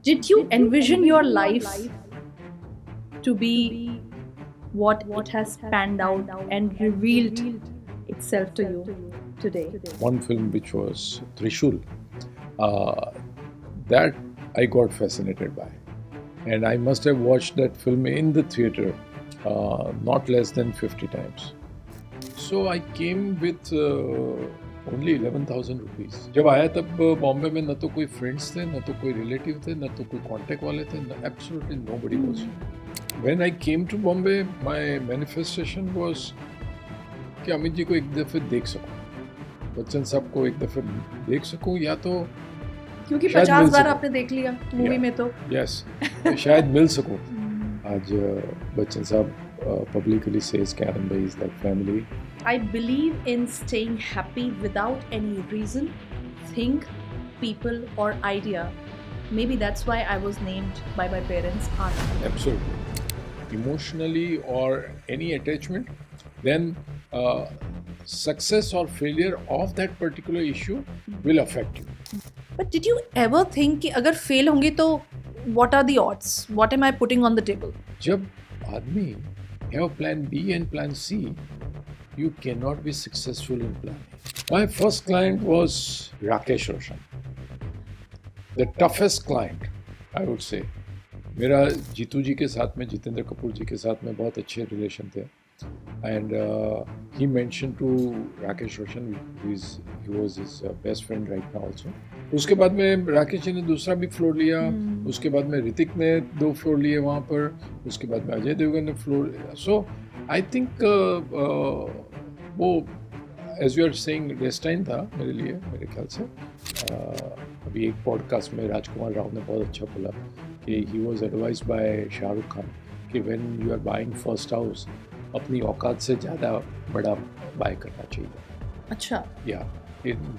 Did you envision your life to be what it has panned out and revealed itself to you today? One film which was Trishul, uh, that I got fascinated by. And I must have watched that film in the theater not less than 50 times. So I came with only 11,000 rupees. जब आया तब बॉम्बे में न तो कोई friends थे, न तो कोई रिलेटिव थे, न तो कोई कांटेक्ट वाले थे, absolutely nobody was. When I came to Bombay, my manifestation was कि अमित जी को एक दफ़े देख सकूं, बच्चन साहब को एक दफ़े देख सकूं, या तो क्योंकि शायद 50 मिल बार सकूं. आपने देख लिया मूवी Yeah. में तो. यस, शायद मिल सकूं. आज बच्चन साहब publicly says Karen Bhai is like family. I believe in staying happy without any reason, thing, people, or idea. Maybe that's why I was named by my parents Anand. Absolutely. Emotionally or any attachment, then success or failure of that particular issue will affect you. But did you ever think कि अगर fail होंगे तो what are the odds? What am I putting on the table? जब आदमी have plan B and plan C, you cannot be successful in plan A. My first client was Rakesh Roshan. The toughest client, I would say. मेरा जीतू जी के साथ में, जितेंद्र कपूर जी के साथ में बहुत अच्छे रिलेशन थे. And he mentioned to Rakesh Roshan, he was his best friend right now also. उसके बाद में राकेश जी ने दूसरा भी फ्लोर लिया. उसके बाद में ऋतिक ने 2 फ्लोर लिए वहाँ पर. उसके बाद में अजय देवगन ने फ्लोर. सो आई थिंक वो as you are saying destine था मेरे लिए, मेरे ख्याल से. अभी एक पॉडकास्ट में राजकुमार राव ने बहुत अच्छा बोला कि he was advise by Shahrukh Khan कि when you are buying first house, अपनी औकात से ज़्यादा बड़ा बाय करना चाहिए. अच्छा. Yeah,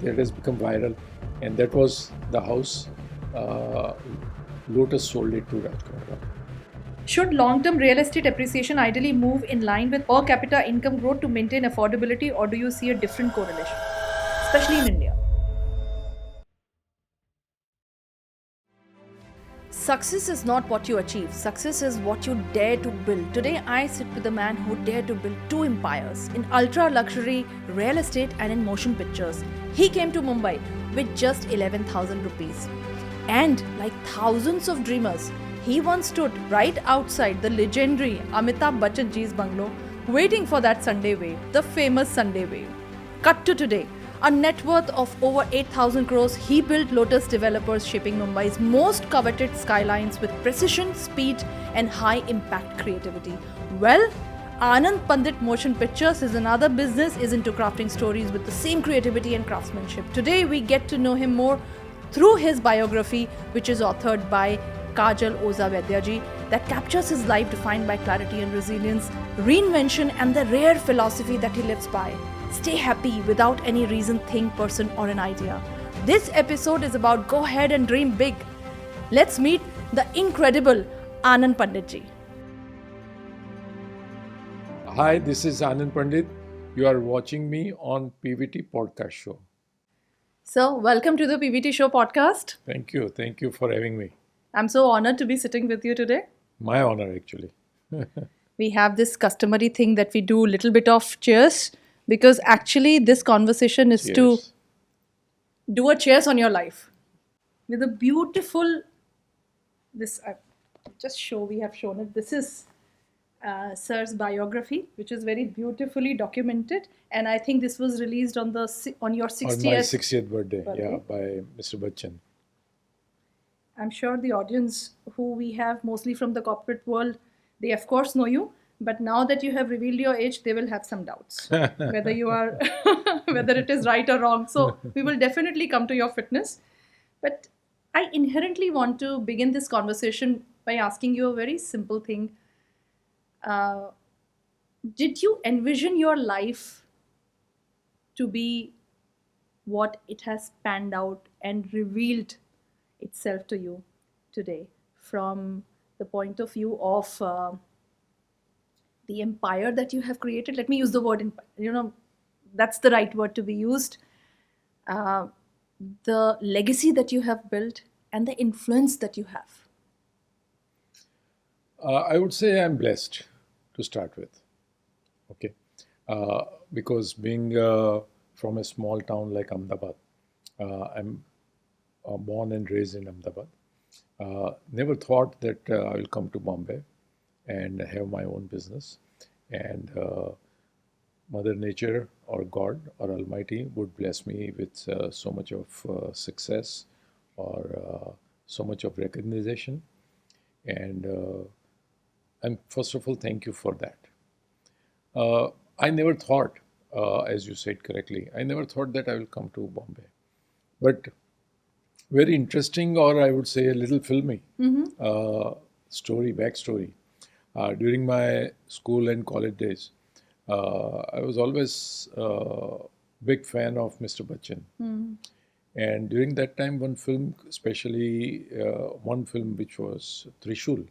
that has become viral, and that was the house. Lotus sold it to Rajkumar Rao. Should long-term real estate appreciation ideally move in line with per capita income growth to maintain affordability, or do you see a different correlation, especially in India? Success is not what you achieve. Success is what you dare to build. Today, I sit with a man who dared to build 2 empires in ultra luxury real estate and in motion pictures. He came to Mumbai with just 11,000 rupees. And like thousands of dreamers, he once stood right outside the legendary Amitabh Bachchan ji's bungalow waiting for that Sunday wave, the famous Sunday wave. Cut to today. A net worth of over 8,000 crores, he built Lotus Developers, shaping Mumbai's most coveted skylines with precision, speed, and high impact creativity. Well, Anand Pandit Motion Pictures is another business, is into crafting stories with the same creativity and craftsmanship. Today, we get to know him more through his biography, which is authored by Kajal Oza Vedyaji, that captures his life defined by clarity and resilience, reinvention, and the rare philosophy that he lives by. Stay happy without any reason, thing, person, or an idea. This episode is about go ahead and dream big. Let's meet the incredible Anand Pandit ji. Hi, this is Anand Pandit. You are watching me on PVT Podcast Show. So, welcome to the PVT Show podcast. Thank you for having me. I'm so honored to be sitting with you today. My honor, actually. We have this customary thing that we do a little bit of cheers, because actually this conversation is to Yes. do a cheers on your life with a beautiful, this we have shown it. This is Sir's biography, which is very beautifully documented, and I think this was released on your 60th. On my 60th birthday, birthday. yeah, by Mr. Bachchan. I'm sure the audience who we have mostly from the corporate world, they of course know you, but now that you have revealed your age, they will have some doubts whether you are, whether it is right or wrong. So we will definitely come to your fitness. But I inherently want to begin this conversation by asking you a very simple thing. Did you envision your life to be what it has panned out and revealed itself to you today, from the point of view of the empire that you have created? Let me use the word empire. That's the right word to be used. The legacy that you have built, and the influence that you have? I would say I'm blessed to start with. Okay, because being from a small town like Ahmedabad, I'm born and raised in Ahmedabad. Never thought that I will come to Bombay and have my own business, and Mother Nature or God or Almighty would bless me with so much of success or so much of recognition. And I'm first of all thank you for that. I never thought, as you said correctly, I never thought that I will come to Bombay. But very interesting, or I would say a little filmy story, backstory. During my school and college days, I was always big fan of Mr. Bachchan. And during that time, one film, especially one film which was Trishul,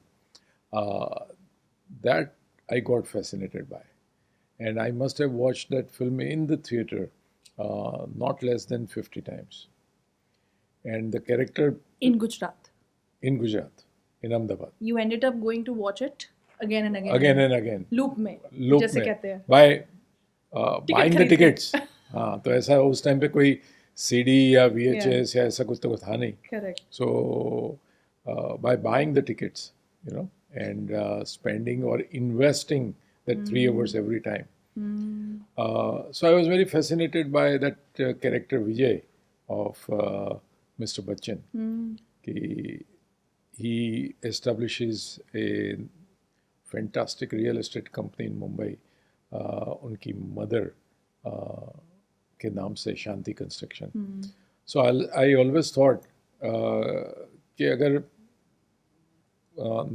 that I got fascinated by. And I must have watched that film in the theater not less than 50 times. And the character In Gujarat, in Gujarat, in Ahmedabad, you ended up going to watch it again and again. again and again, Loop में, loop जैसे में, कहते हैं. by buying the खरीद के. tickets. हाँ, तो ऐसा उस टाइम पे कोई CD या VHS या ऐसा कुछ तो था नहीं. Correct. So by buying the tickets, and spending or investing that 3 hours every time. So I was very fascinated by that character Vijay of Mr. Bachchan. He establishes a fantastic real estate company in Mumbai. उनकी mother के नाम से Shanti construction. So I always thought कि अगर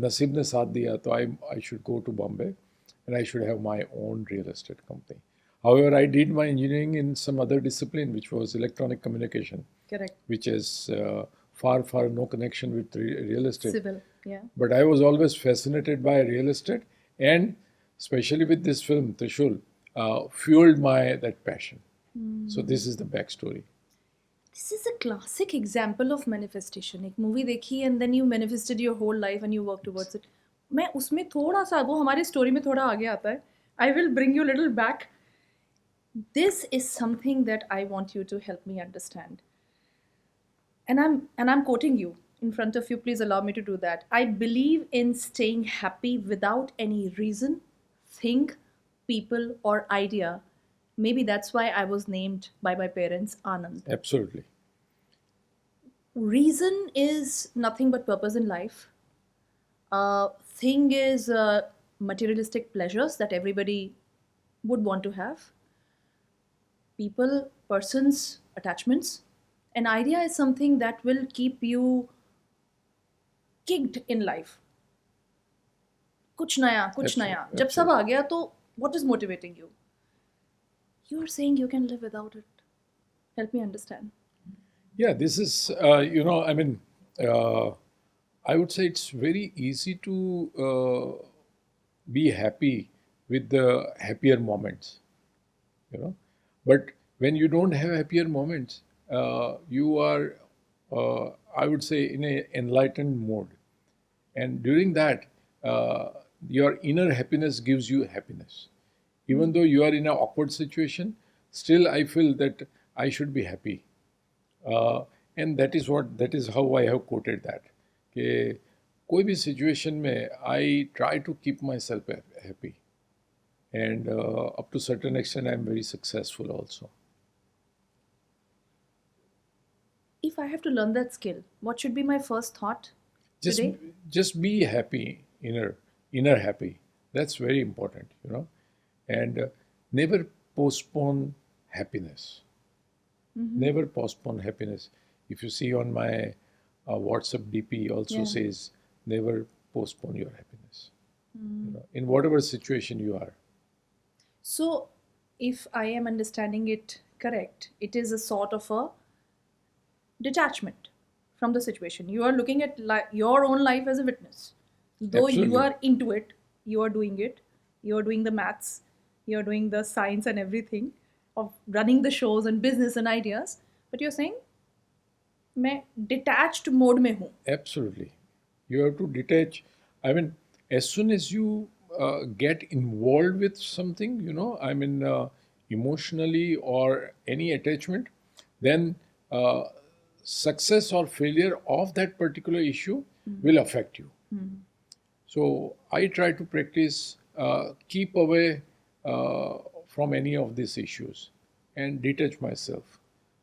नसीब ने साथ दिया तो I should go to Bombay and I should have my own real estate company. However, I did my engineering in some other discipline, which was electronic communication, Correct. which is far no connection with real estate. Civil, yeah. But I was always fascinated by real estate, and especially with this film Trishul, fueled that passion. So this is the backstory. This is a classic example of manifestation. एक movie देखी and then you manifested your whole life and you work towards it. मैं उसमें थोड़ा सा वो हमारी story में थोड़ा आगे आता है. I will bring you a little back. This is something that I want you to help me understand. And I'm quoting you in front of you. Please allow me to do that. I believe in staying happy without any reason, thing, people, or idea. Maybe that's why I was named by my parents Anand. Absolutely. Reason is nothing but purpose in life. Thing is materialistic pleasures that everybody would want to have. People, persons, attachments. An idea is something that will keep you kicked in life. कुछ नया. Absolutely. जब सब आ गया तो what is motivating you? You are saying you can live without it. Help me understand. Yeah, this is, I mean, I would say it's very easy to be happy with the happier moments, But when you don't have happier moments, you are, I would say, in an enlightened mode. And during that, your inner happiness gives you happiness. Even though you are in an awkward situation, still I feel that I should be happy. And that is how I have quoted that. कि कोई भी situation में I try to keep myself happy. And up to certain extent, I'm very successful also. If I have to learn that skill, what should be my first thought today? Just be happy, inner happy. That's very important, And never postpone happiness. Never postpone happiness. If you see on my WhatsApp DP also says, never postpone your happiness. In whatever situation you are. So, if I am understanding it correct, it is a sort of a detachment from the situation. You are looking at your own life as a witness. Though Absolutely. you are into it, you are doing it, you are doing the maths, you are doing the science and everything of running the shows and business and ideas, but you're saying, मैं detached mode में हूँ. Absolutely. You have to detach. I mean, as soon as you get involved with something, emotionally or any attachment, then uh, success or failure of that particular issue will affect you. So I try to practice keep away from any of these issues and detach myself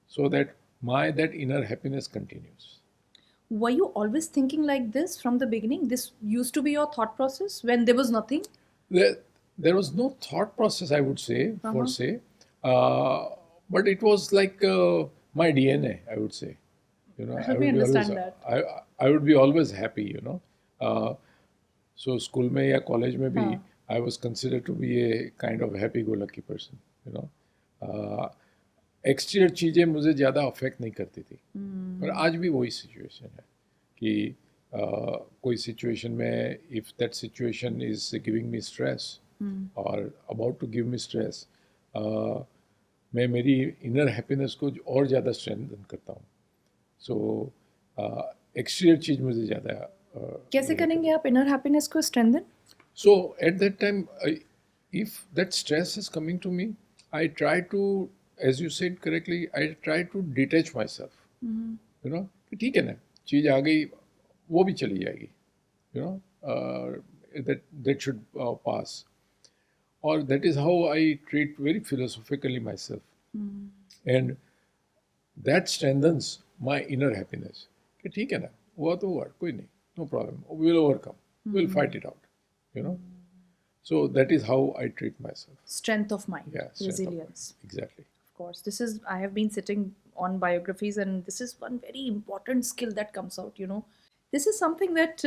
so that my that inner happiness continues. Were you always thinking like this from the beginning? This used to be your thought process when there was nothing? There was no thought process, I would say, Uh-huh. per se, uh, but it was like my DNA, I would say. I Help me would be always, understand that. I would be always happy. Uh, so school में या college में भी, हाँ. I was considered to be a kind of happy-go-lucky person. Exterior चीज़ें मुझे ज़्यादा affect नहीं करती थी, पर आज भी वही सिचुएशन है कि कोई सिचुएशन में if that situation is giving me stress और about to give me stress, मैं मेरी इनर हैप्पीनेस को और ज़्यादा स्ट्रेंथन करता हूँ. सो एक्सटीरियर चीज़ मुझे ज़्यादा कैसे करेंगे आप इनर हैप्पीनेस को strengthen? So at that time, if that stress is coming to me, I try to, as you said correctly, I try to detach myself. कि ठीक है ना, चीज़ आ गई, वो भी चली जाएगी. That should pass. Or that is how I treat very philosophically myself. And that strengthens my inner happiness. कि ठीक है ना, हुआ तो हुआ, कोई नहीं, no problem, we'll overcome, we'll fight it out. So that is how I treat myself. Strength of mind, Yeah, strength of resilience. mind. Exactly. Of course, this is, I have been sitting on biographies, and this is one very important skill that comes out. This is something that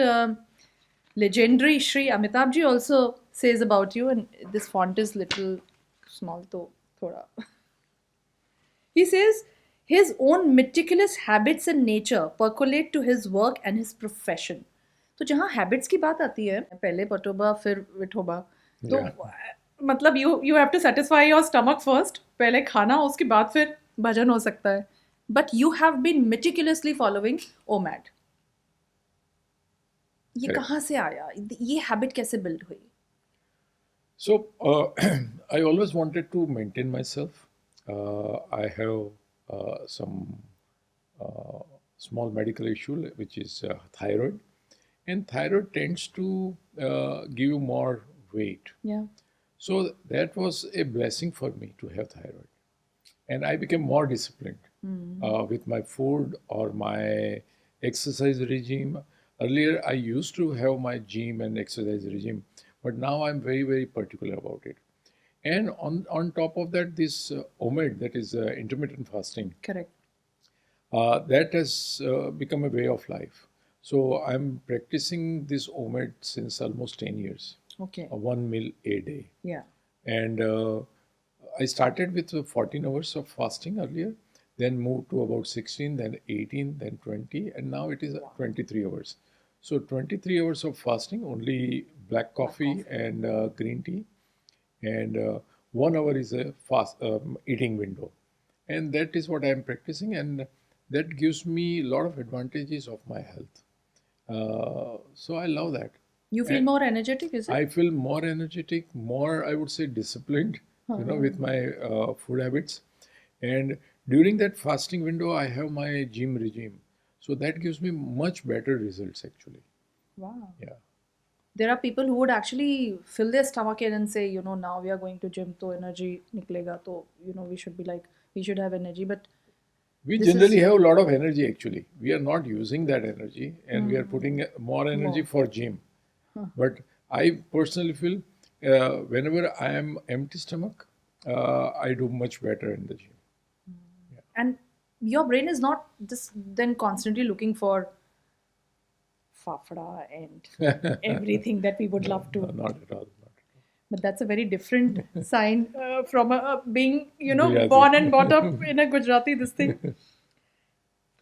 legendary Shri Amitabh ji also says about you, and this font is little small, to thoda. He says his own meticulous habits and nature percolate to his work and his profession. तो जहाँ habits की बात आती है, पहले पटोबा फिर विठोबा, तो मतलब you have to satisfy your stomach first, पहले खाना, उसके बाद फिर भजन हो सकता है. But you have been meticulously following OMAD. ये Correct. कहाँ से आया, ये हैबिट कैसे बिल्ड हुई? So I always wanted to maintain myself. I have some small medical issue, which is thyroid, and thyroid tends to give you more weight. Yeah. So that was a blessing for me to have thyroid. And I became more disciplined with my food or my exercise regime. Earlier, I used to have my gym and exercise regime, but now I'm very, very particular about it. And on top of that, this OMED, that is intermittent fasting, Correct. that has become a way of life. So I'm practicing this OMED since almost 10 years. Okay. One meal a day. Yeah. And I started with 14 hours of fasting earlier, then moved to about 16, then 18, then 20, and now it is 23 hours. So 23 hours of fasting, only black coffee and green tea, and 1 hour is a fast eating window. And that is what I am practicing, and that gives me a lot of advantages of my health. So I love that. You feel And more energetic, is it? I feel more energetic, more, I would say, disciplined, with my food habits. And during that fasting window, I have my gym regime. So that gives me much better results, actually. Wow. Yeah. There are people who would actually fill their stomach in and say, now we are going to gym, to energy niklega, to, we should be like, we should have energy. But We This is- generally have a lot of energy, actually. We are not using that energy, and we are putting more energy More. for gym. But I personally feel whenever I am empty stomach, I do much better in the gym. and your brain is not just then constantly looking for fafda and everything that we would love to. No, not at all. Not at all. But that's a very different sign from being, Gujarati. born and brought up in a Gujarati, this thing.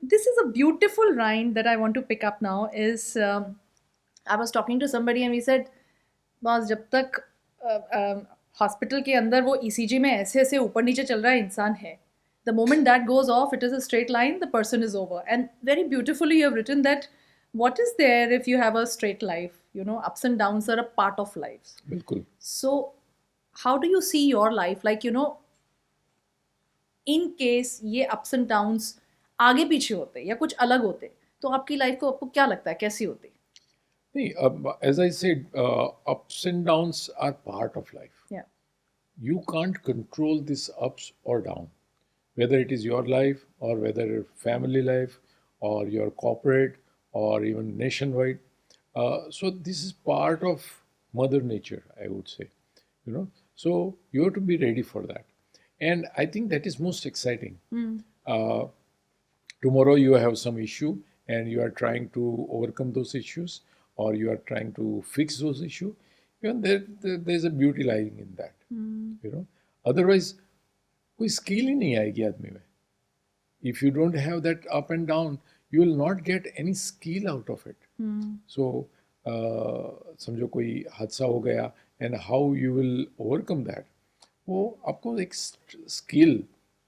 This is a beautiful line that I want to pick up now is, I was talking to somebody and we said, बस जब तक hospital के अंदर वो ECG में ऐसे ऐसे ऊपर नीचे चल रहा है इंसान है, The moment that goes off, it is a straight line, the person is over. And very beautifully, you have written that what is there if you have a straight life? You know, ups and downs are a part of life. बिल्कुल. So, how do you see your life? Like, you know, in case ये ups and downs आगे पीछे होते या कुछ अलग होते, तो आपकी लाइफ को आपको क्या लगता है कैसी होती? नहीं, as I said, ups and downs are part of life. Yeah. You can't control this ups or down, whether it is your life or whether family life or your corporate or even nationwide. So this is part of Mother Nature, I would say. You know, so you have to be ready for that, and I think that is most exciting. Uh, Tomorrow you have some issue and you are trying to overcome those issues or you are trying to fix those issues. There's a beauty lying in that. You know, otherwise कोई skill ही नहीं आएगी आदमी में. If you don't have that up and down, you will not get any skill out of it. So समझो कोई हादसा हो गया and how you will overcome that, वो आपको एक स्किल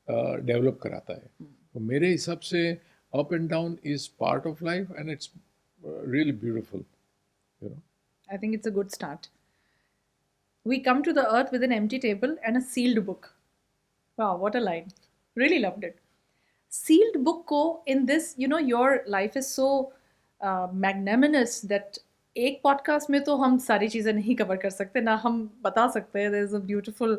डेवलप कराता है. तो मेरे हिसाब से up and down is part of life and it's really beautiful, you know. I think it's a good start. We come to the earth with an empty table and a sealed book. Wow, what a line. Really loved it. Sealed book ko in this, you know, your life is so magnanimous that एक podcast में तो हम सारी चीज़ें नहीं cover कर सकते ना हम बता सकते हैं. There is a beautiful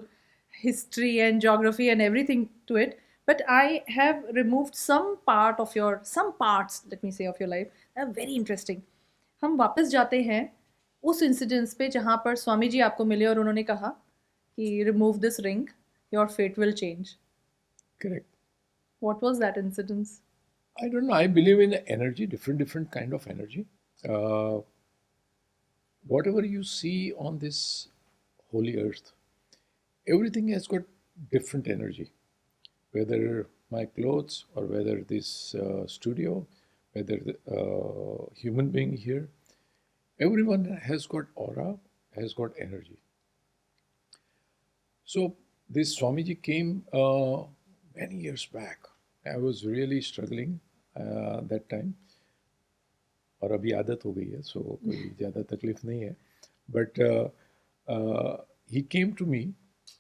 history and geography and everything to it. But I have removed some parts, let me say, of your life. They are very interesting. हम वापस जाते हैं उस इंसिडेंस पे जहाँ पर स्वामी जी आपको मिले और उन्होंने कहा कि remove this ring, your fate will change. Correct. What was that incident? I don't know. I believe in energy, different kind of energy. Whatever you see on this holy earth, everything has got different energy. Whether my clothes or whether this studio, whether the human being here, everyone has got aura, has got energy. So this Swamiji came many years back. I was really struggling that time. और अभी आदत हो गई है, so कोई ज़्यादा तकलीफ नहीं है. But he came to me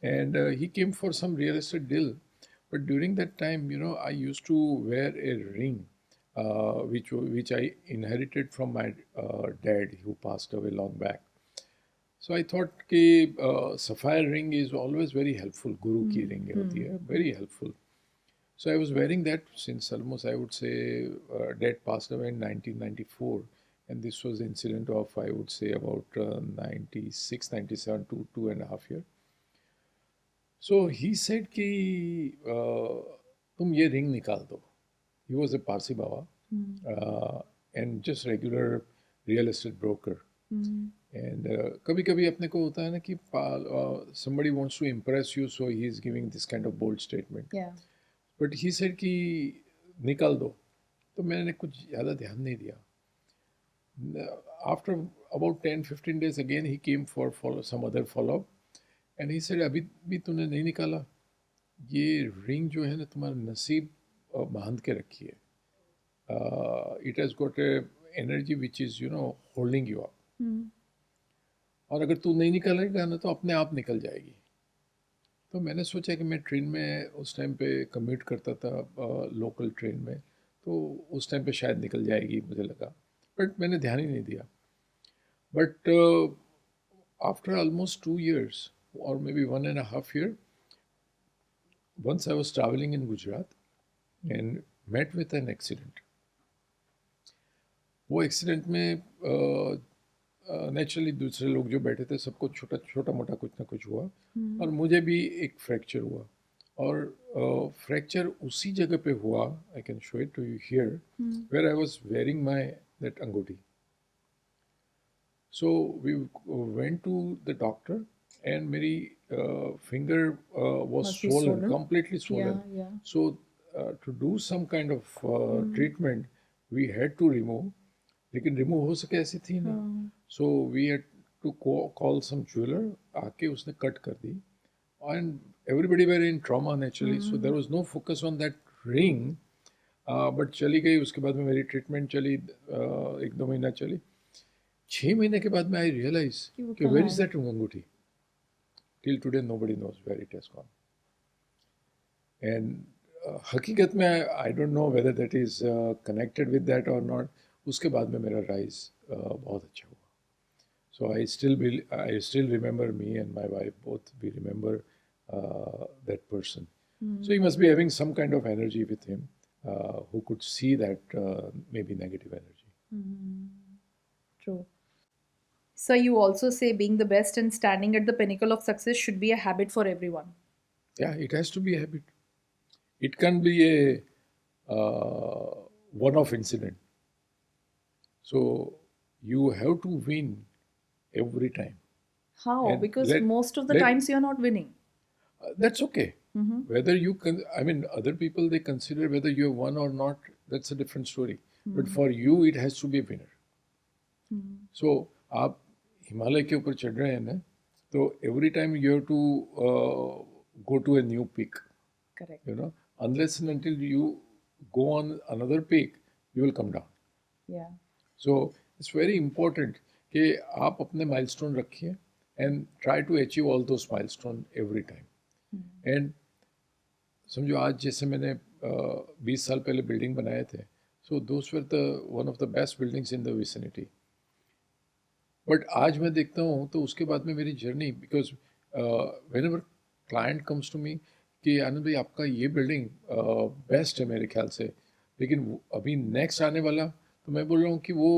and he came for some real estate deal. But during that time, you know, I used to wear a ring, which I inherited from my dad, who passed away long back. So I thought कि sapphire ring is always very helpful. Guru की ring होती है, very helpful. So I was wearing that since almost, I would say, dad passed away in 1994, and this was the incident of, I would say, about 96, 97, 2.5 years. So he said कि तुम ये ring निकाल दो. He was a Parsi Baba and just regular real estate broker. And कभी कभी अपने को होता है ना कि somebody wants to impress you, so he is giving this kind of bold statement. Yeah. But he said कि निकाल दो. तो मैंने कुछ ज़्यादा ध्यान नहीं दिया. After about 10-15 days again he came for some other follow-up. And he said, अभी भी तूने नहीं निकाला, ये रिंग जो है ना तुम्हारा नसीब बांध के रखी है. It has got a energy which is, you know, holding you up. और अगर तू नहीं निकालेगा ना तो अपने आप निकल जाएगी. तो मैंने सोचा कि मैं ट्रेन में उस टाइम पे कम्यूट करता था, लोकल ट्रेन में, तो उस टाइम पे शायद निकल जाएगी मुझे लगा. बट मैंने ध्यान ही नहीं दिया. But after almost 2 years or maybe 1.5 years, once I was traveling in Gujarat and met with an accident. वो एक्सीडेंट में नेचुरली दूसरे लोग जो बैठे थे सबको छोटा मोटा कुछ ना कुछ हुआ और मुझे भी एक फ्रैक्चर हुआ. और फ्रैक्चर उसी जगह पे हुआ, I can show it to you here, where I was wearing my that अंगूठी. So we went to the doctor and मेरी finger was swollen, completely swollen. Yeah. So to do some kind of treatment, we had to remove. लेकिन remove हो सके ऐसी थी ना. So we had to call some jeweler. आके उसने cut कर दी and everybody were in trauma naturally, so there was no focus on that ring. But चली गई, उसके बाद में मेरी ट्रीटमेंट चली, 1-2 महीना चली. 6 महीने के बाद में आई रियलाइज कि वो कि कहाँ वेयर है? इज दैट अंगूठी. Till today nobody knows where it has gone. And हकीकत में I don't know whether that is connected with that और नॉट. उसके बाद में मेरा राइज बहुत अच्छा हुआ. So I still remember me and my wife both. We remember that person. So he must be having some kind of energy with him, who could see that maybe negative energy. True. So you also say being the best and standing at the pinnacle of success should be a habit for everyone. Yeah, it has to be a habit. It can be a one-off incident. So you have to win every time. How? And Because let- most of the let- times you're not winning. That's okay. Whether you can, I mean, other people they consider whether you have won or not. That's a different story. But for you, it has to be a winner. So आप हिमालय के ऊपर चढ़ रहे हैं ना, तो every time you have to go to a new peak. Correct. You know, unless and until you go on another peak, you will come down. Yeah. So it's very important कि आप अपने milestone रखिए and try to achieve all those milestone every time. And समझो आज जैसे मैंने 20 साल पहले बिल्डिंग बनाए थे, so those were the one of the best buildings in the vicinity. But आज मैं देखता हूँ तो उसके बाद में मेरी journey, because whenever client comes to me कि आनंद भाई आपका ये बिल्डिंग बेस्ट है मेरे ख्याल से, लेकिन अभी नेक्स्ट आने वाला, तो मैं बोल रहा हूँ कि वो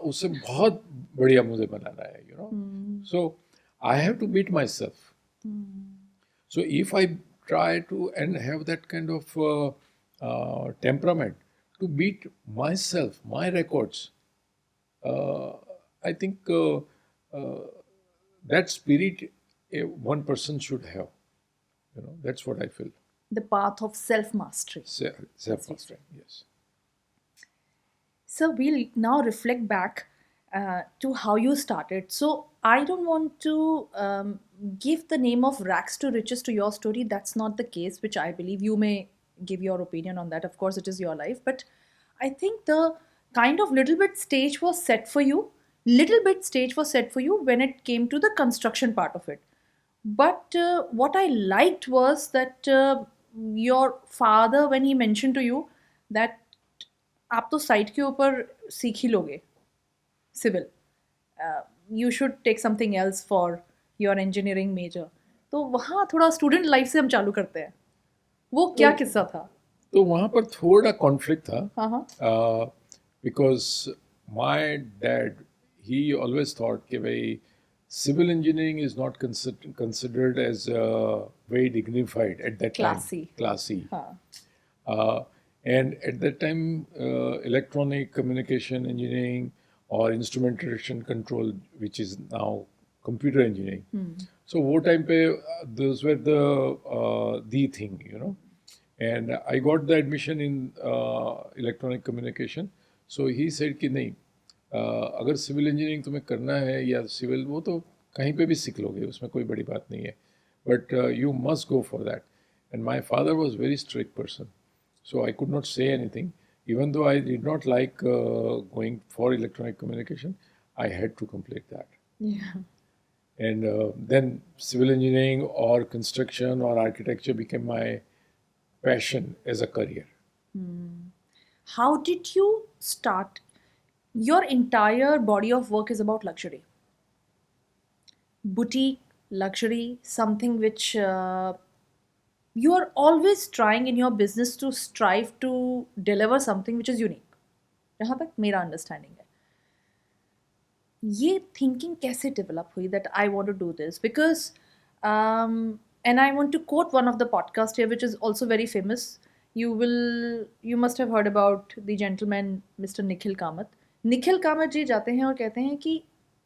उससे बहुत बढ़िया मुझे बनाना है, you know. So I have to beat my self. So if I try to and have that kind of temperament to beat myself, my records, I think that spirit one person should have. You know, that's what I feel. The path of self mastery. Self-mastery, yes. So we'll now reflect back to how you started. So I don't want to give the name of rags to riches to your story. That's not the case, which I believe you may give your opinion on that. Of course, it is your life. But I think the kind of little bit stage was set for you. Little bit stage was set for you when it came to the construction part of it. But what I liked was that your father, when he mentioned to you that आप तो site के ऊपर सीख ही लोगे civil, you should take something else for your engineering major. तो वहाँ थोड़ा स्टूडेंट लाइफ से हम चालू करते हैं. वो क्या किस्सा था? तो वहाँ पर थोड़ा कॉन्फ्लिक्ट था. हाँ हाँ. Because my dad, he always thought कि भाई civil engineering is not considered as very dignified at that Classy. time. Classy. हाँ. And at that time, electronic communication engineering or instrumentation control, which is now computer engineering. So वो time पे those were the thing, you know. And I got the admission in electronic communication. So he said कि नहीं, अगर civil engineering तुम्हें करना है या civil, वो तो कहीं पे भी सीख लोगे, उसमें कोई बड़ी बात नहीं है, but you must go for that. And my father was very strict person, so I could not say anything. Even though I did not like going for electronic communication, I had to complete that. Yeah. And then civil engineering or construction or architecture became my passion as a career. How did you start? Your entire body of work is about luxury. Boutique, luxury, something which you are always trying in your business to strive to deliver something which is unique. जहाँ तक मेरा understanding है, ये thinking कैसे develop हुई that I want to do this? Because and I want to quote one of the podcast here which is also very famous. You must have heard about the gentleman Mr. Nikhil Kamath. Nikhil Kamat जी जाते हैं और कहते हैं कि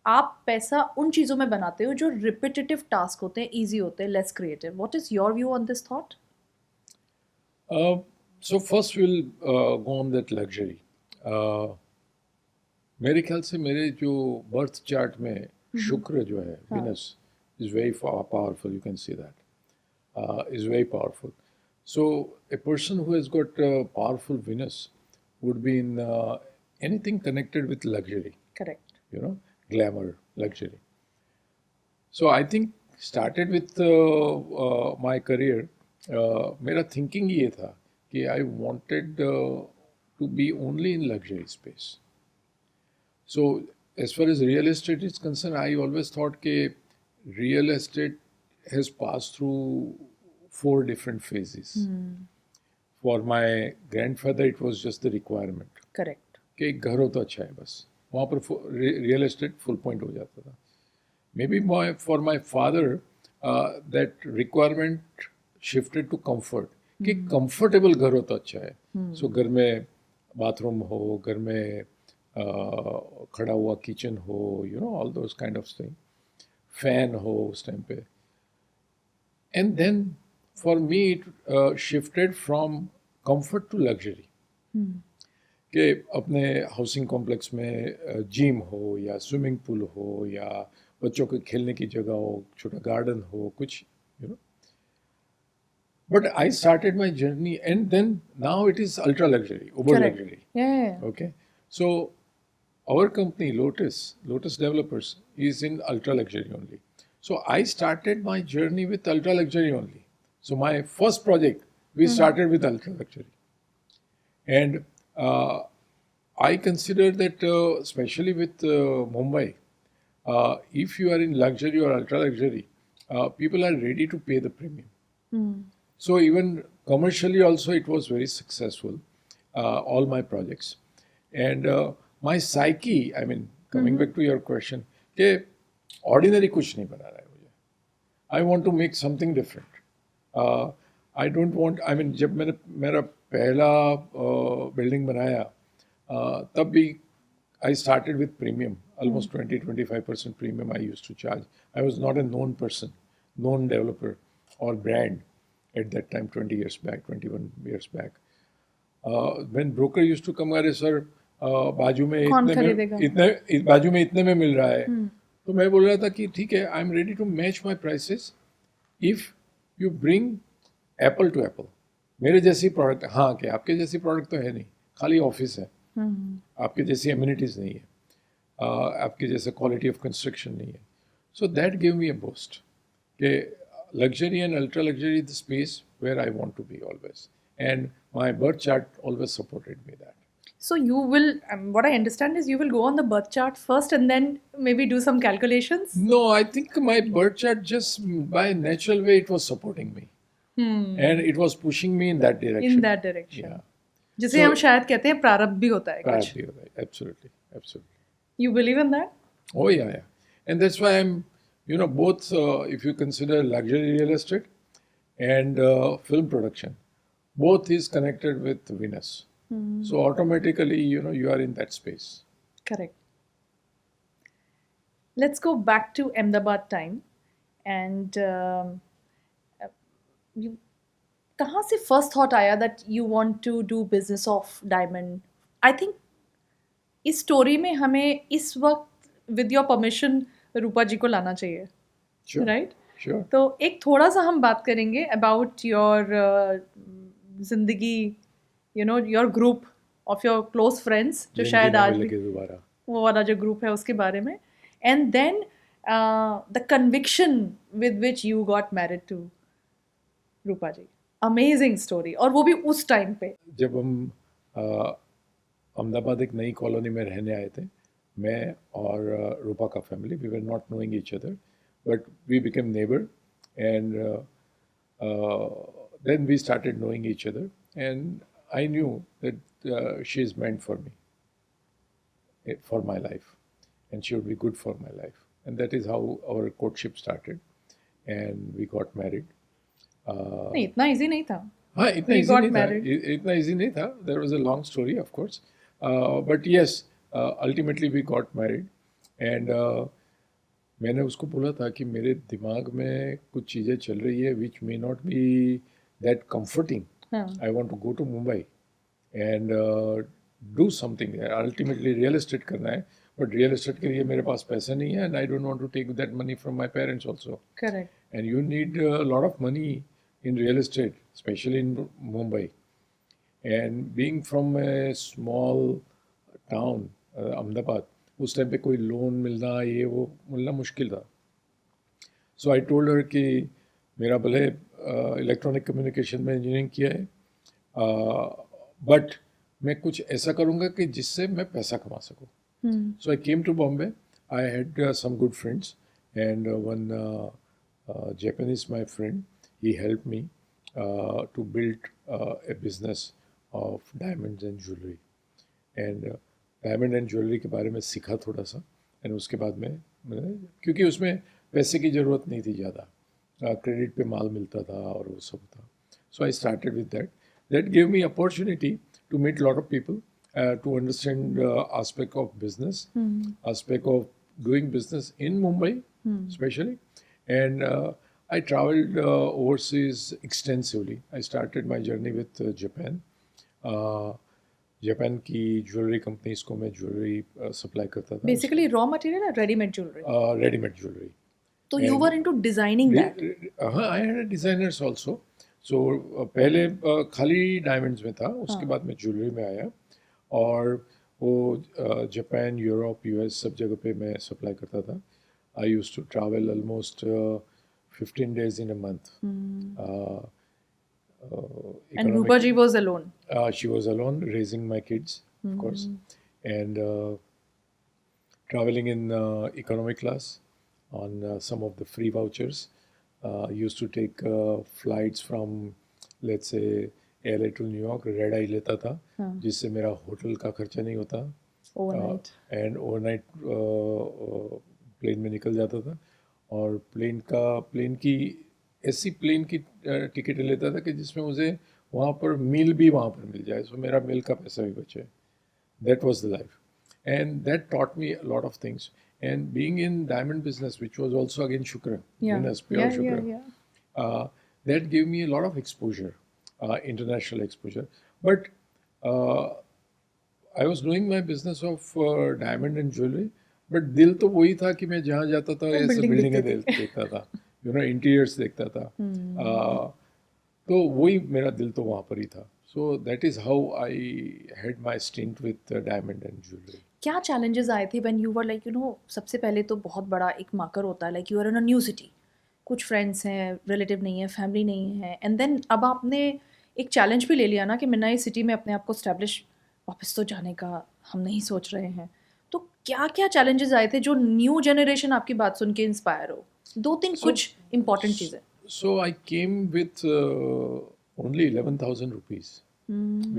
आप पैसा उन चीज़ों में बनाते हो जो रिपीटेटिव टास्क होते हैं, ईजी होते हैं, less creative. What is your view on this thought? So first we'll go on that luxury. मेरे ख्याल से मेरे जो बर्थ चार्ट में शुक्र जो है, Venus is very powerful, you can see that. is very powerful. So a person who has got powerful Venus would be in anything connected with luxury, Correct. glamour, luxury. So I think started with my career. मेरा thinking ये था कि I wanted to be only in luxury space. So as far as real estate is concerned, I always thought that real estate has passed through 4 different phases. For my grandfather, it was just the requirement Correct. कि एक घर हो तो अच्छा है बस. वहाँ पर रियल एस्टेट फुल पॉइंट हो जाता था. Maybe for my father, that requirement shifted to comfort. कि कंफर्टेबल घर हो तो अच्छा है. सो घर में बाथरूम हो, घर में खड़ा हुआ किचन हो, all those kind of thing, fan हो उस टाइम पे. And then for me it shifted from comfort to luxury. कि अपने हाउसिंग कॉम्प्लेक्स में जिम हो या स्विमिंग पूल हो या बच्चों के खेलने की जगह हो, छोटा गार्डन हो, कुछ But I started my journey, and then now it is ultra luxury, uber Correct. luxury. Yeah. Okay, so our company Lotus Developers is in ultra luxury only. So I started my journey with ultra luxury only. So my first project we started with ultra luxury, and I consider that especially with Mumbai, if you are in luxury or ultra luxury, people are ready to pay the premium. So even commercially also it was very successful, all my projects. And my psyche, I mean, coming back to your question, कि ordinary कुछ नहीं बना रहा है मुझे. I want to make something different. I don't want, I mean, जब मैंने मेरा पहला बिल्डिंग बनाया, तब भी I started with premium, almost 20-25% premium I used to charge. I was not a known person, known developer or brand at that time, 20 years back, 21 years back. When broker used to come, अरे sir बाजू में इतने में मिल रहा है, तो मैं बोल रहा था कि ठीक है, I am ready to match my prices if you bring apple to apple. मेरे जैसी प्रोडक्ट, हाँ कि आपके जैसी प्रोडक्ट तो है नहीं, खाली ऑफिस है, आपके जैसी एम्यूनिटीज नहीं है, आपके जैसे क्वालिटी ऑफ कंस्ट्रक्शन नहीं है. So that give me a boost कि luxury and ultra luxury is the space where I want to be always, and my birth chart always supported me that. So you will, what I understand is you will go on the birth chart first and then maybe do some calculations? No, I think my birth chart just by natural way it was supporting me, and it was pushing me in that direction. In that direction. Yeah. जिसे हम शायद कहते हैं प्रारब्ध भी होता है कुछ. प्रारब्ध भी होता है, absolutely. You believe in that? Oh yeah, and that's why I'm. Both if you consider luxury real estate and film production, both is connected with Venus. So automatically, you are in that space. Correct. Let's go back to Ahmedabad time. And कहाँ से first thought आया that you want to do business of diamond? I think इस story में हमें इस वक्त with your permission रूपा जी को लाना चाहिए. Sure. Right? Sure. तो एक थोड़ा सा हम बात करेंगे about your जिंदगी, your group of your close friends जो शायद आज भी वो वाला जो group है उसके बारे में, and then the conviction with which you got married to Rupa ji. Amazing story. और वो भी उस टाइम पे जब हम अहमदाबाद एक नई कॉलोनी में रहने आए थे, मैं और रूपा का family, we were not knowing each other, but we became neighbour, and then we started knowing each other, and I knew that she is meant for me, for my life, and she would be good for my life, and that is how our courtship started, and we got married. इतना easy नहीं था. हाँ, इतना easy नहीं था. There was a long story of course, but yes, ultimately we got married. And मैंने उसको बोला था कि मेरे दिमाग में कुछ चीज़ें चल रही है which may not be that comforting. I want to go to Mumbai and do something. Ultimately real estate करना है, बट रियल एस्टेट के लिए मेरे पास पैसा नहीं है, and I don't want to take that money from my parents also. Correct. And you need a lot of money in real estate, especially in Mumbai. And being from a small town, Ahmedabad, उस time पे कोई loan मिलना ये वो मिलना मुश्किल था. So I told her कि मेरा भले इलेक्ट्रॉनिक कम्युनिकेशन में इंजीनियरिंग किया है, बट मैं कुछ ऐसा करूँगा कि जिससे मैं पैसा कमा सकूँ. So I came to Bombay. I had some good friends, and one Japanese my friend, he helped me to build a business of diamonds and jewelry. And diamond and jewellery के बारे में सीखा थोड़ा सा. एंड उसके बाद में मैंने, क्योंकि उसमें पैसे की ज़रूरत नहीं थी ज़्यादा, क्रेडिट पे माल मिलता था और वो सब था. So I started with that. That gave me opportunity to meet lot of people, to understand aspect of business, aspect of doing business in Mumbai, especially. And I traveled overseas extensively. I started my journey with Japan. Japan की jewellery companies को मैं jewellery supply करता था. Basically raw material या readymade jewellery? Readymade jewellery. तो you were into designing that? हाँ, I had designers also. So पहले खाली डायमंड्स में था, उसके बाद मैं ज्वेलरी में आया. और वो जापान, यूरोप, यूएस सब जगह पे मैं सप्लाई करता था. I used to travel almost 15 days in a month. And Rupa ji was alone? She was alone, raising my kids, of course, and traveling in economy class on some of the free vouchers. Used to take flights from, let's say, LA to New York. Red eye लेता था, जिससे मेरा hotel का खर्चा नहीं होता. And overnight plane में निकल जाता था. और प्लेन की ऐसी प्लेन की टिकट लेता था कि जिसमें मुझे वहाँ पर मील भी वहाँ पर मिल जाए, सो मेरा मील का पैसा भी बचे. That was the life, and that taught me lot of things. And being in diamond business, which was also again शुक्र, प्योर शुक्र, that give me a lot of exposure, international exposure. But I was doing my business of diamond and jewelry, but दिल तो वही था कि मैं जहाँ जाता था ऐसे बिल्डिंगें देखता था, इंटीरियर्स देखता था. तो वही मेरा दिल तो वहाँ पर ही था. So that is how I had my stint with diamond and jewelry. क्या challenges आए थे when you were like, सबसे पहले तो बहुत बड़ा एक मार्कर होता है, like you are in a new city, कुछ फ्रेंड्स हैं, रिलेटिव नहीं है, फैमिली नहीं है, एंड देन अब आपने एक चैलेंज भी ले लिया ना कि मैं नई सिटी में अपने आप को स्टैब्लिश, वापस तो जाने का हम नहीं सोच रहे हैं. तो क्या क्या चैलेंजेस आए थे जो न्यू जनरेशन आपकी बात सुन के इंस्पायर हो? 2-3 कुछ इंपॉर्टेंट चीज़ें. So I came with only 11,000 rupees,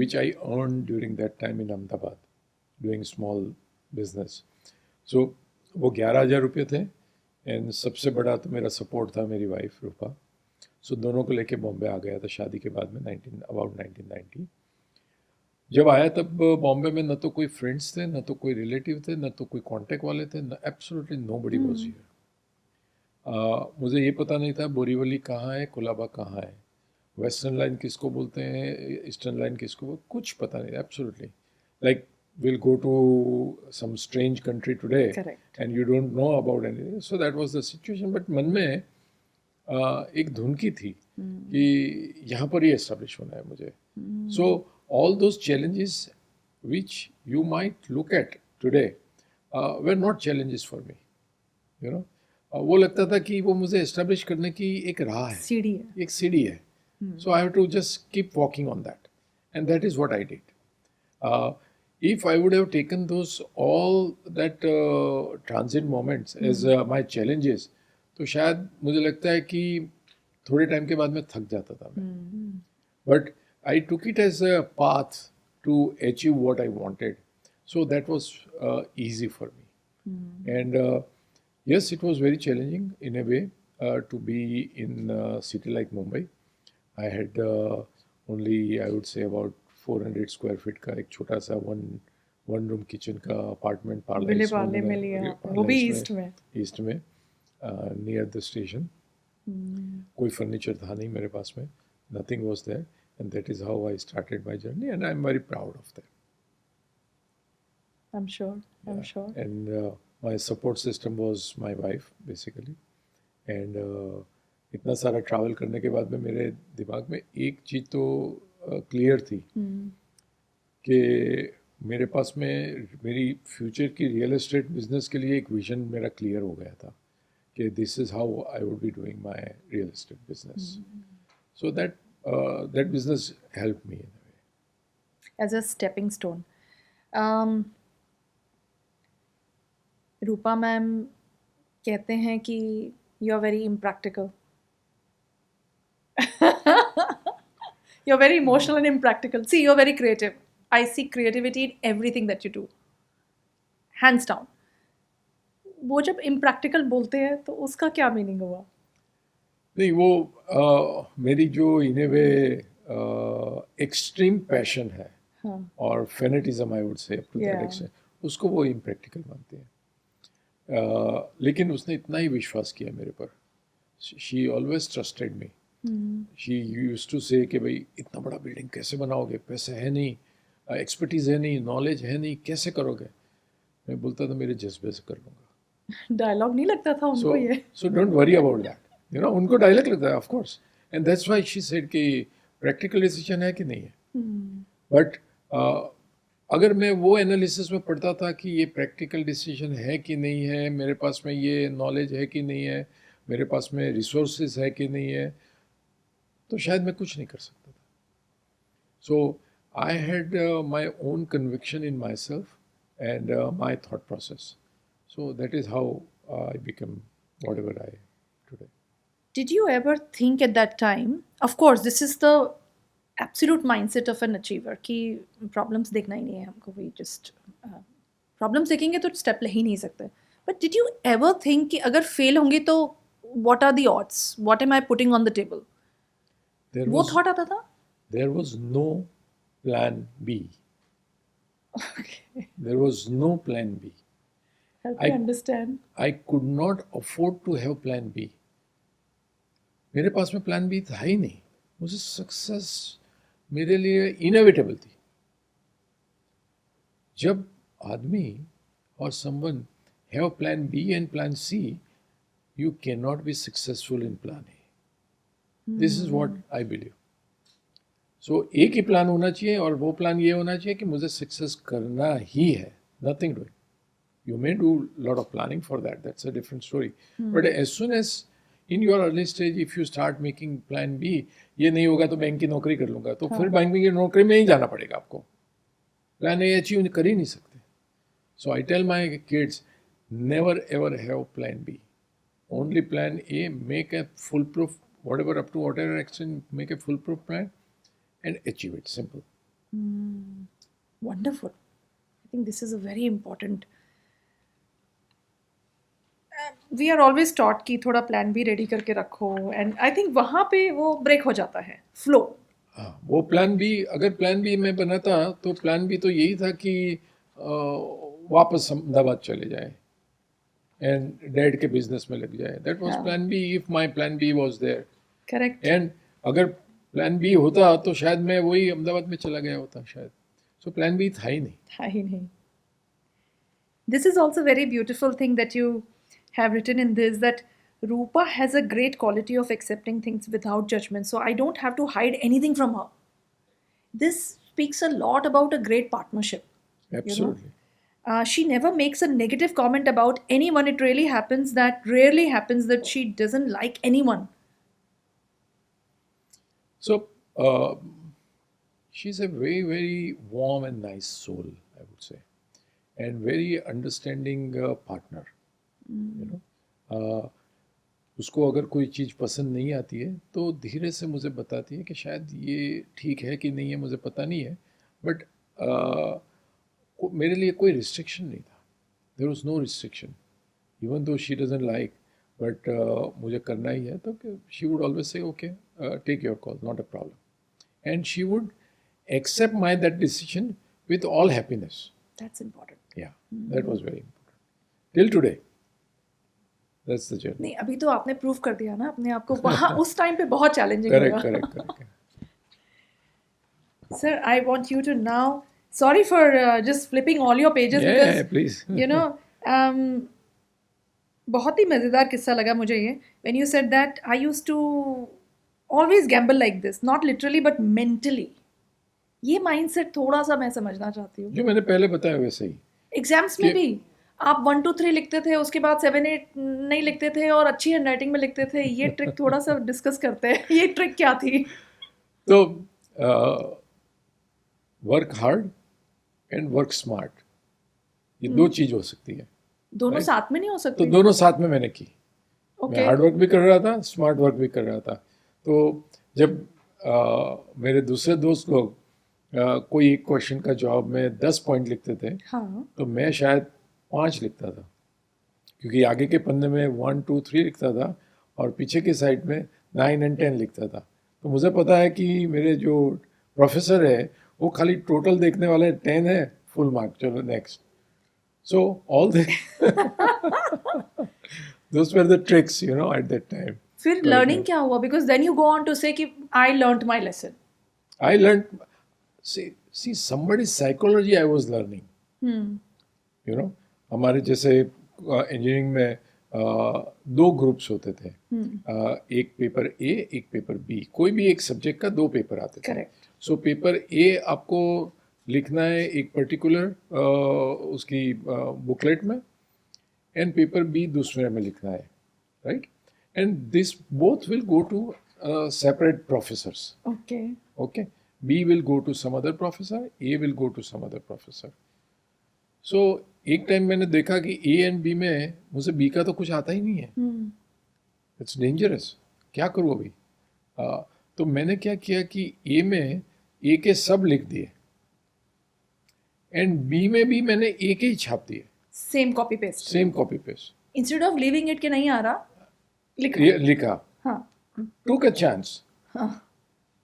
which I earned during that time in Ahmedabad, doing small business. So वो 11,000 रुपये थे. एंड सबसे बड़ा तो मेरा सपोर्ट था मेरी वाइफ रूपा. सो दोनों को लेके बॉम्बे आ गया था शादी के बाद में, अबाउट 1990. जब आया तब बॉम्बे में न तो कोई फ्रेंड्स थे, न तो कोई रिलेटिव थे, न तो कोई कांटेक्ट वाले थे, एब्सोल्युटली नोबडी वाज हियर. मुझे ये पता नहीं था बोरीवली कहाँ है, कोलाबा कहाँ है, वेस्टर्न लाइन किसको बोलते हैं, ईस्टर्न लाइन किसको, कुछ पता नहीं. Absolutely like we'll go to some strange country today. Correct. And you don't know about anything. So that was the situation. But मन में एक धुन की थी कि यहाँ पर ही establish होना है मुझे. So all those challenges which you might look at today were not challenges for me. वो लगता था कि वो मुझे establish करने की एक राह है, सीढ़ी है, एक सीढ़ी है. So I have to just keep walking on that. And that is what I did. If I would have taken those all that transient moments as my challenges, तो शायद मुझे लगता है कि थोड़े टाइम के बाद मैं थक जाता था मैं. But I took it as a path to achieve what I wanted. So that was easy for me. And yes, it was very challenging in a way to be in a city like Mumbai. I had only, I would say, about 400 square feet का एक छोटा सा one room kitchen का apartment Parle में लिया, वो भी east में नियर द स्टेशन. कोई फर्नीचर था नहीं मेरे पास में, nothing was there, and that is how I started my journey, and I am very proud of that. I'm sure. And my support system was my wife basically, and इतना सारा travel करने के बाद में मेरे दिमाग में एक चीज़ तो क्लियर थी कि मेरे पास में मेरी फ्यूचर की रियल एस्टेट बिजनेस के लिए एक विजन मेरा क्लियर हो गया था कि this is how I would be doing my real estate business. So that business helped me in a way. As a stepping stone. Rupa ma'am कहते हैं कि you are very impractical. You're very emotional and impractical. See, you're very creative. I see creativity in everything that you do. Hands down. वो जब impractical बोलते हैं तो उसका क्या मीनिंग हुआ? नहीं, वो मेरी जो इन ए वे एक्सट्रीम पैशन है और fanaticism I would say up to that extent, उसको वो इम्प्रैक्टिकल मानते हैं. लेकिन उसने इतना ही विश्वास किया मेरे पर. She always trusted me. She used to say कि भाई इतना बड़ा बिल्डिंग कैसे बनाओगे, पैसे है नहीं, एक्सपर्टीज है नहीं, नॉलेज है नहीं, कैसे करोगे. मैं बोलता था मेरे जज्बे से कर लूँगा. डायलॉग नहीं लगता था उनको ये. So don't worry about that. You know, उनको डायलॉग लगता है of course. And that's why she said कि प्रैक्टिकल डिसीजन है कि नहीं है. बट अगर मैं वो एनालिसिस में पढ़ता था कि ये प्रैक्टिकल डिसीजन है कि नहीं है, मेरे पास में ये नॉलेज है कि नहीं है, मेरे पास में रिसोर्सेज है कि नहीं है, तो शायद मैं कुछ नहीं कर सकता था. So I had my own conviction in myself and my thought process. So that is how I become whatever I today. Did you ever think at that time, of course this is the absolute mindset of an achiever कि problems देखना ही नहीं है हमको, we just problems देखेंगे तो step ले ही नहीं सकते. But did you ever think कि अगर fail होंगे तो what are the odds, what am I putting on the table? वो thought आता था? There was no plan B. Okay. There was no plan B. Help me understand. I could not afford to have plan B. मेरे पास में plan B था ही नहीं. मुझे success मेरे लिए इनएविटेबल थी. जब आदमी और someone have plan B and plan C, you can not be successful in plan A. This is what I believe. So एक ही प्लान होना चाहिए और वो प्लान ये होना चाहिए कि मुझे सक्सेस करना ही है, nothing doing. You may do lot of planning for that, that's a different story. But as soon as in your early stage if you start making plan B, ये नहीं होगा तो बैंक की नौकरी कर लूँगा, तो फिर बैंक की नौकरी में ही जाना पड़ेगा आपको. प्लान ए अचीव कर ही नहीं सकते. So I tell my kids, never ever have plan B, only plan A. Make a foolproof whatever up to whatever extent, make a full proof plan and achieve it. Simple. Wonderful. I think this is a very important. We are always taught कि थोड़ा plan भी ready करके रखो, and I think वहाँ पे वो break हो जाता है फ्लो. हाँ, वो प्लान बी, अगर प्लान बी मैं बनाता तो प्लान बी तो यही था कि वापस अहमदाबाद चले जाए एंड डैड के बिजनेस में लग जाए. That was plan B if my plan B was there. Correct. And अगर प्लान बी होता तो शायद मैं वही अहमदाबाद में चला गया होता शायद. सो प्लान बी था ही नहीं. This is also very beautiful thing that you have written in this, that Rupa has a great quality of accepting things without judgment. So I don't have to hide anything from her. This speaks a lot about a great partnership. Absolutely. You know? She never makes a negative comment about anyone. It really happens that, rarely happens that she doesn't like anyone. So, she's a very, very warm and nice soul, I would say, and very understanding partner. You know, उसको अगर कोई चीज़ पसंद नहीं आती है तो धीरे से मुझे बताती है कि शायद ये ठीक है कि नहीं है, मुझे पता नहीं है, बट मेरे लिए कोई रिस्ट्रिक्शन नहीं था. There was no restriction, even though she doesn't like, but मुझे करना ही है तो she would always say okay, take your call, not a problem, and she would accept my that decision with all happiness. That's important. Yeah, that was very important. Till today. That's the journey. नहीं, अभी तो आपने prove कर दिया ना अपने आप को. वहाँ उस टाइम पे बहुत चैलेंजिंग होगा. Correct. Sir, I want you to now. Sorry for just flipping all your pages. Yeah, because, please. You know, बहुत ही मज़ेदार किस्सा लगा मुझे ये when you said that I used to always gamble like this, not literally but mentally. ये mindset थोड़ा सा मैं समझना चाहती हूँ। जो मैंने पहले बताया वैसे ही एग्जाम्स में कि भी आप 1 2 3 लिखते थे, उसके बाद 7 8 नहीं लिखते थे और अच्छी हैंडराइटिंग में लिखते थे। ये ट्रिक थोड़ा सा डिस्कस करते हैं। ये ट्रिक क्या थी? तो work hard and work smart, ये दो चीज हो सकती है। दोनों Right? साथ में नहीं हो तो सकते? दोनों साथ में मैंने की। मैं ओके। हार्ड वर्क भी कर रहा था, स्मार्ट वर्क भी कर रहा था। तो जब मेरे दूसरे दोस्त लोग कोई एक क्वेश्चन का जवाब में 10 पॉइंट लिखते थे, हाँ। तो मैं शायद 5 लिखता था, क्योंकि आगे के पन्ने में 1 2 3 लिखता था और पीछे के साइड में 9 एंड 10 लिखता था। तो मुझे पता है कि मेरे जो प्रोफेसर है वो खाली टोटल देखने वाले 10 है, फुल मार्क, चलो next. So all the those were the tricks, at that time. फिर But, लर्निंग क्या हुआ? Because then you go on to say कि I learned my lesson. I learned, see, somebody's psychology I was learning. हमारे जैसे engineering में दो groups होते थे। एक पेपर ए, एक पेपर बी। कोई भी एक सब्जेक्ट का 2 पेपर आते थे। करेक्ट। सो पेपर ए आपको लिखना है एक पर्टिकुलर उसकी बुकलेट में, एंड पेपर बी दूसरे में लिखना है, right? And this both will go to separate professors. Okay. Okay, B will go to some other professor, A will go to some other professor. So एक time मैंने देखा कि A and B में मुझे B का तो कुछ आता ही नहीं है। इट्स डेंजरस, क्या करूँ अभी? तो मैंने क्या किया कि A में A के सब लिख दिए, एंड B में भी मैंने A के ही छाप दिए, same copy paste. Same copy paste. Instead of leaving it कि नहीं आ रहा, लिखा। ये लिखा, हाँ। took a chance, हाँ।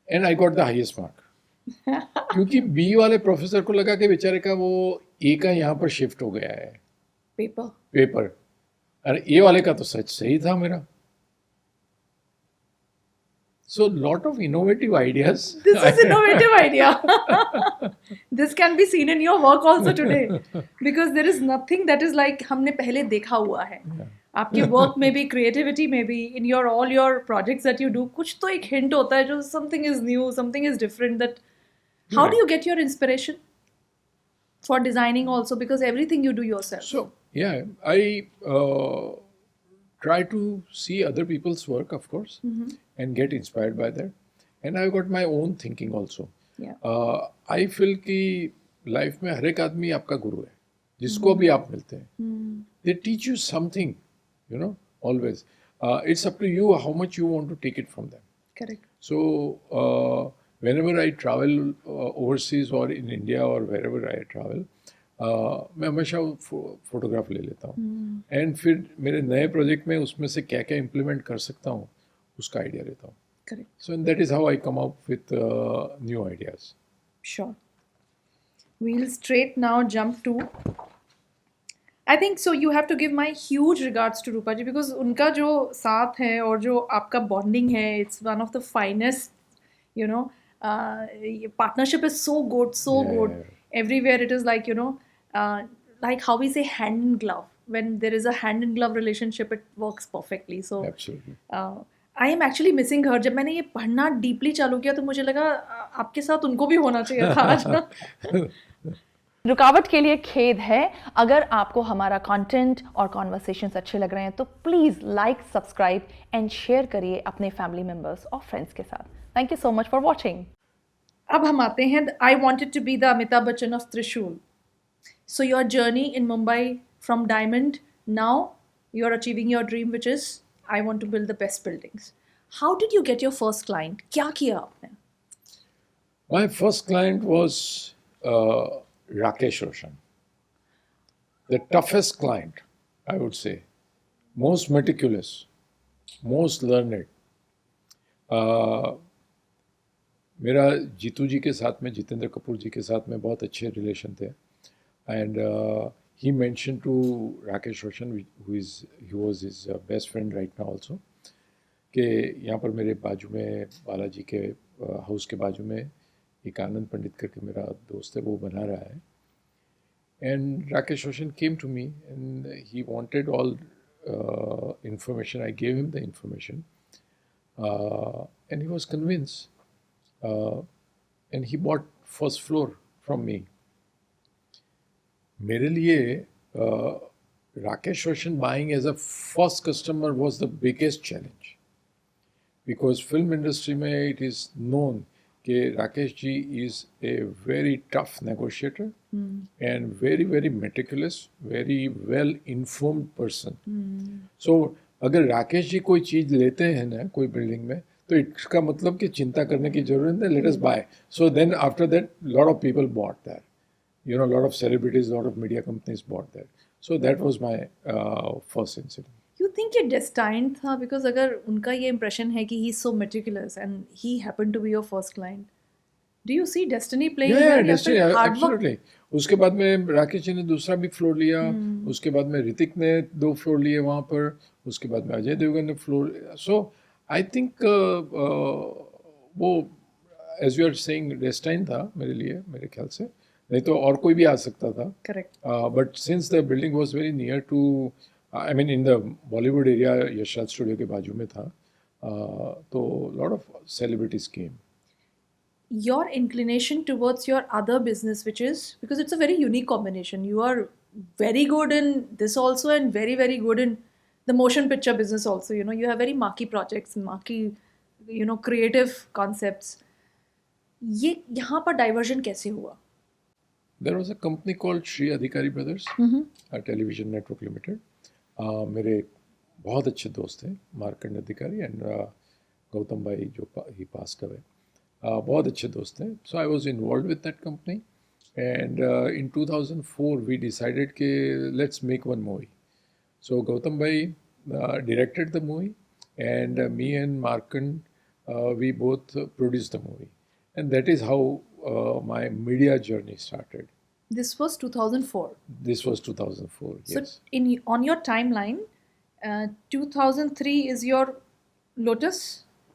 And I got the highest mark. क्योंकि बी वाले प्रोफेसर को लगा कि बेचारे का वो ए का यहाँ पर शिफ्ट हो गया है पेपर। पेपर, अरे ए वाले का तो सच सही था मेरा। So lot of innovative ideas. This is innovative idea. This can be seen in your work also today, because there is nothing that is like हमने पहले देखा हुआ है। आपके वर्क में भी, क्रिएटिविटी में भी, in your all your projects that you do, कुछ तो एक हिंट होता है जो something is new, something is different. That how do you get your inspiration for designing also, because everything you do yourself? So yeah, I try to see other people's work, of course, and get inspired by that. And I've got my own thinking also. Yeah. I feel कि life में हर एक आदमी आपका गुरु है, जिसको भी आप मिलते हैं। They teach you something, always. It's up to you how much you want to take it from them. Correct. So whenever I travel overseas or in India or wherever I travel, मैं हमेशा photograph ले लेता हूँ, and फिर मेरे नए project में उसमें से क्या क्या इम्प्लीमेंट कर सकता हूँ उसका आइडिया लेता हूँ। Correct. So and that is how I come up with new ideas. Sure. We'll straight now jump to, I think so you have to give my huge regards to Rupa ji, because उनका जो साथ है और जो आपका bonding है, it's one of the finest, partnership is so good, so good. Everywhere it is like, like how we say hand in glove. When there is a hand in glove relationship, it works perfectly. So Absolutely. I am actually missing her. जब मैंने ये पढ़ना deeply चालू किया तो मुझे लगा आपके साथ उनको भी होना चाहिए था आज। रुकावट के लिए खेद है। अगर आपको हमारा कंटेंट और कॉन्वर्सेशंस अच्छे लग रहे हैं तो please like, subscribe and share करिए अपने फैमिली मेम्बर्स और फ्रेंड्स के साथ। Thank you so much for watching. अब हम आते हैं, I wanted to be the Amitabh Bachchan of Trishul. So your journey in Mumbai from diamond, now you are achieving your dream which is I want to build the best buildings. How did you get your first client? क्या किया आपने? My first client was Rakesh Roshan. The toughest client, I would say. Most meticulous, most learned. मेरा जीतू जी के साथ में, जितेंद्र कपूर जी के साथ में बहुत अच्छे रिलेशन थे, and he mentioned to Rakesh Roshan, he was his best friend right now also, कि यहाँ पर मेरे बाजू में, बालाजी के हाउस के बाजू में एक आनंद पंडित करके मेरा दोस्त है, वो बना रहा है। And Rakesh Roshan came to me and he wanted all information. I gave him the information, and he was convinced. And he bought first floor from me. मेरे लिए Rakesh Roshan buying as a first customer was the biggest challenge, because film industry में it is known कि Rakesh ji is a very tough negotiator and very very meticulous, very well informed person. So अगर राकेश जी कोई चीज लेते हैं ना कोई building में, तो इसका मतलब कि चिंता करने की जरूरत नहीं, let us buy. So then after that lot of people bought that, you know, a lot of celebrities, a lot of media companies bought that. So that was my first incident. You think ये destined था, because अगर उनका ये impression है कि he's so meticulous and he happened to be your first client, do you see destiny playing Yeah, here? destiny, या फिर hard work? absolutely. उसके बाद में राकेश जी ने दूसरा भी फ्लोर लिया, उसके बाद में ऋतिक ने 2 फ्लोर लिए वहाँ पर, उसके बाद में अजय देवगन ने फ्लोर. सो आई थिंक वो as you are saying destine था मेरे लिए, मेरे ख्याल से. नहीं तो और कोई भी आ सकता था. Correct. But since the building was very near to, I mean in the Bollywood area, Yashraj studio के बाजू में था, तो lot of celebrities came. Your inclination towards your other business, which is, because it's a very unique combination. You are very good in this also and very, very good in the motion picture business also. You know, you have very marquee projects, marquee, you know, creative concepts. ये यहाँ पर diversion कैसे हुआ? There was a company called Shri Adhikari Brothers, a television network limited. मेरे बहुत अच्छे दोस्त थे, मार्कंड अधिकारी एंड गौतम भाई जो ही passed away. बहुत अच्छे दोस्त थे. So I was involved with that company, and in 2004 we decided कि let's make one movie. So Gautam bhai directed the movie, and me and Markand we both produced the movie, and that is how my media journey started. This was 2004. This was 2004. So Yes. on your timeline, 2003 is your Lotus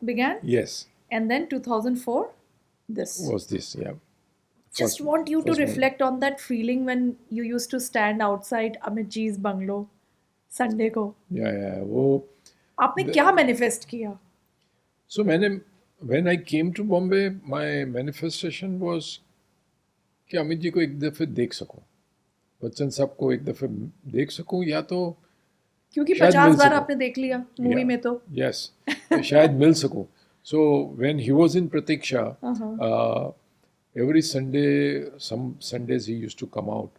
began, Yes. and then 2004 this. Was this? Yeah. Just First- want you to first movie. reflect on that feeling when you used to stand outside Amit Ji's bungalow Sunday को. Yeah, yeah. वो आपने क्या manifest किया? So when I came to Bombay, my manifestation was कि अमित जी को एक दफ़े देख सकूं, बच्चन साहब को एक दफ़े देख सकूं, या तो क्योंकि शायद 50 मिल बार सके. आपने देख लिया मूवी Yeah. में तो. Yes, शायद मिल सकूं. So when he was in Pratiksha, every Sunday, some Sundays he used to come out.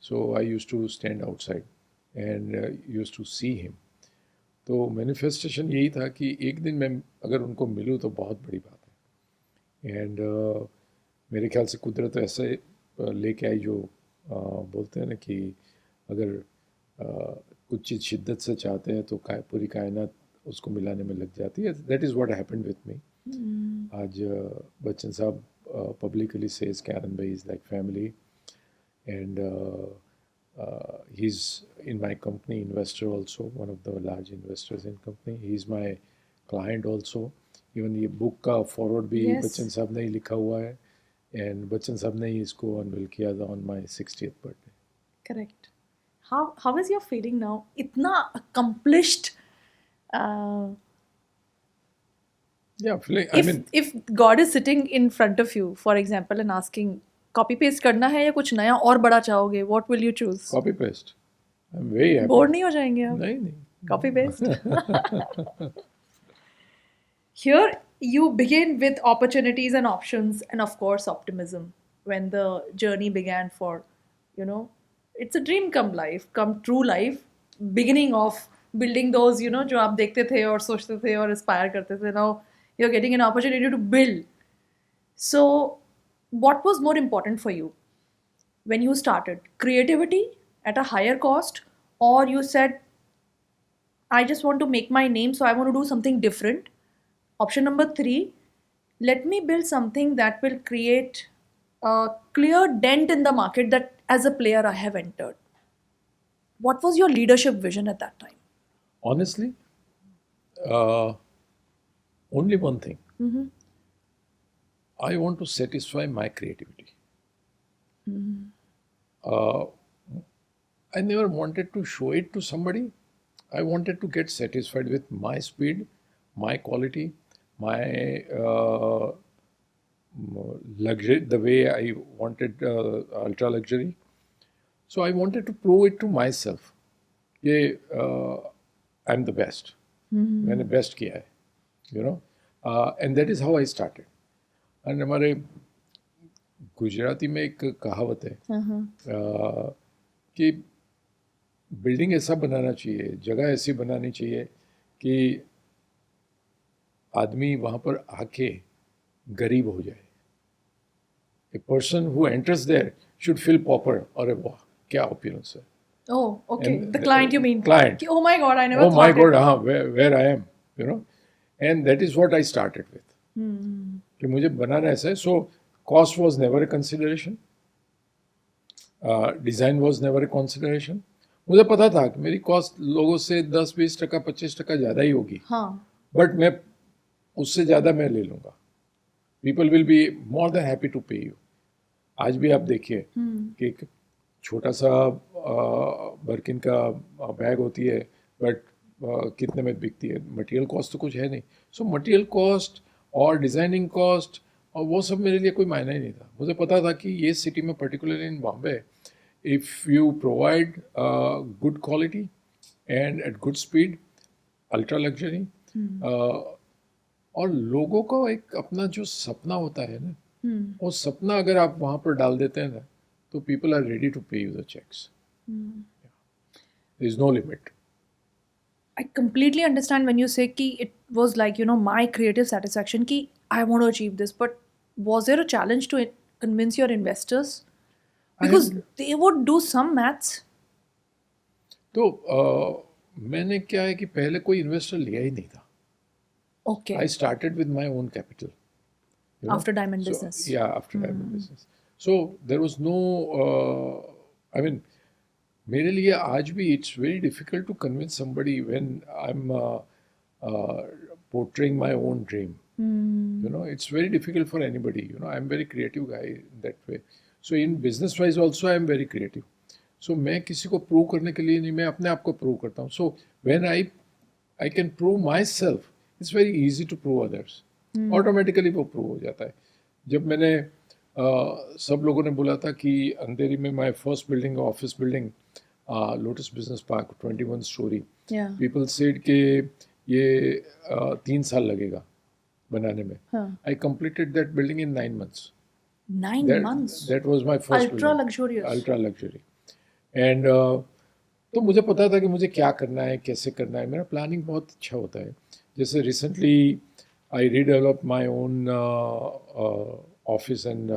So I used to stand outside and used to see him. तो मैनिफेस्टेशन यही था कि एक दिन मैं अगर उनको मिलूँ तो बहुत बड़ी बात है. एंड मेरे ख्याल से कुदरत ऐसे लेके आई जो बोलते हैं ना कि अगर कुछ चीज़ शिद्दत से चाहते हैं तो पूरी कायनात उसको मिलाने में लग जाती है. That is what happened with me. आज बच्चन साहब publicly says Karan bhai is like family, and he's in my company, investor also, one of the large investors in company. He's my client also. Even ये book का forward भी Yes. Bachchan साहब ने ही लिखा हुआ है, एंड बच्चन साहब ने ही इसको अनवील किया था on my 60th birthday. Correct. How is your feeling now? इतना accomplished. Yeah, I mean, If God is sitting in front of you, for example, and asking, copy paste करना है या कुछ नया और बड़ा चाहोगे, what will you choose? copy paste. I'm very happy. Bore नहीं हो जाएंगे आप? नहीं नहीं. Copy paste. Here you begin with opportunities and options, and of course optimism. When the journey began for, you know, it's a dream come life, come true life, beginning of building those, you know, जो आप देखते थे और सोचते थे और aspire करते थे. Now you're getting an opportunity to build. So what was more important for you when you started? Creativity at a higher cost, or you said, I just want to make my name, so I want to do something different? Option number 3, let me build something that will create a clear dent in the market that as a player I have entered. What was your leadership vision at that time? Honestly, only one thing. I want to satisfy my creativity. I never wanted to show it to somebody. I wanted to get satisfied with my speed, my quality, my luxury, the way I wanted ultra luxury. So I wanted to prove it to myself. कि I am the best, मैंने best किया है, you no, and that is how I started. And हमारे गुजराती में एक कहावत है कि बिल्डिंग ऐसा बनाना चाहिए, जगह ऐसी बनानी चाहिए कि आदमी वहाँ पर आके गरीब हो जाए. A person who enters there should feel pauper. अरे वाह क्या ओपिनियंस है. Oh, okay. And The client, you mean? Client. Oh my God, I never Oh my thought God, it. where I am, you know. And that is what I started with. कि मुझे बनाना ऐसा है. So cost was never a consideration. Design was never a consideration. मुझे पता था कि मेरी cost लोगों से 10-20%, 25% ज़्यादा ही होगी. हाँ. बट मैं उससे ज़्यादा मैं ले लूँगा. People will be more than happy to pay you. आज भी आप देखिए कि एक छोटा सा बर्किन का बैग होती है, बट कितने में बिकती है. मटेरियल कॉस्ट तो कुछ है नहीं. सो मटेरियल कॉस्ट और डिज़ाइनिंग कॉस्ट और वो सब मेरे लिए कोई मायना ही नहीं था. मुझे पता था कि ये सिटी में, particularly in Bombay, if you provide good quality and at good speed, ultra luxury, और लोगों को एक अपना जो सपना होता है ना, वो सपना अगर आप वहाँ पर डाल देते हैं ना, तो people are ready to pay you the checks. There is no limit. I completely understand when you say कि it was like, you know, my creative satisfaction कि I want to achieve this. But was there a challenge to convince your investors? Because they would do some maths. तो मैंने क्या है कि पहले कोई investor लिया ही नहीं था. Okay. I started with my own capital. You know? After diamond business. Yeah, after diamond business. So there was no, I mean, मेरे लिए आज भी it's very difficult to convince somebody when I'm portraying my own dream. You know, it's very difficult for anybody. You know, I'm very creative guy in that way. So in business wise also I'm very creative. So मैं किसी को prove करने के लिए नहीं, मैं अपने आप को prove करता हूँ. So when I can prove myself, it's very easy to prove others. Automatically वो prove हो जाता है. जब मैंने सब लोगों ने बोला था कि अंधेरी में my first building, office building, lotus business park, 21 story, people said कि ये 3 साल लगेगा बनाने में. I completed that building in 9 months. 9 months? That was my first Ultra building. luxurious. Ultra luxury. And तो मुझे पता था कि मुझे क्या करना है, कैसे करना है. मेरा प्लानिंग बहुत अच्छा होता है. जैसे recently I redevelop my own office and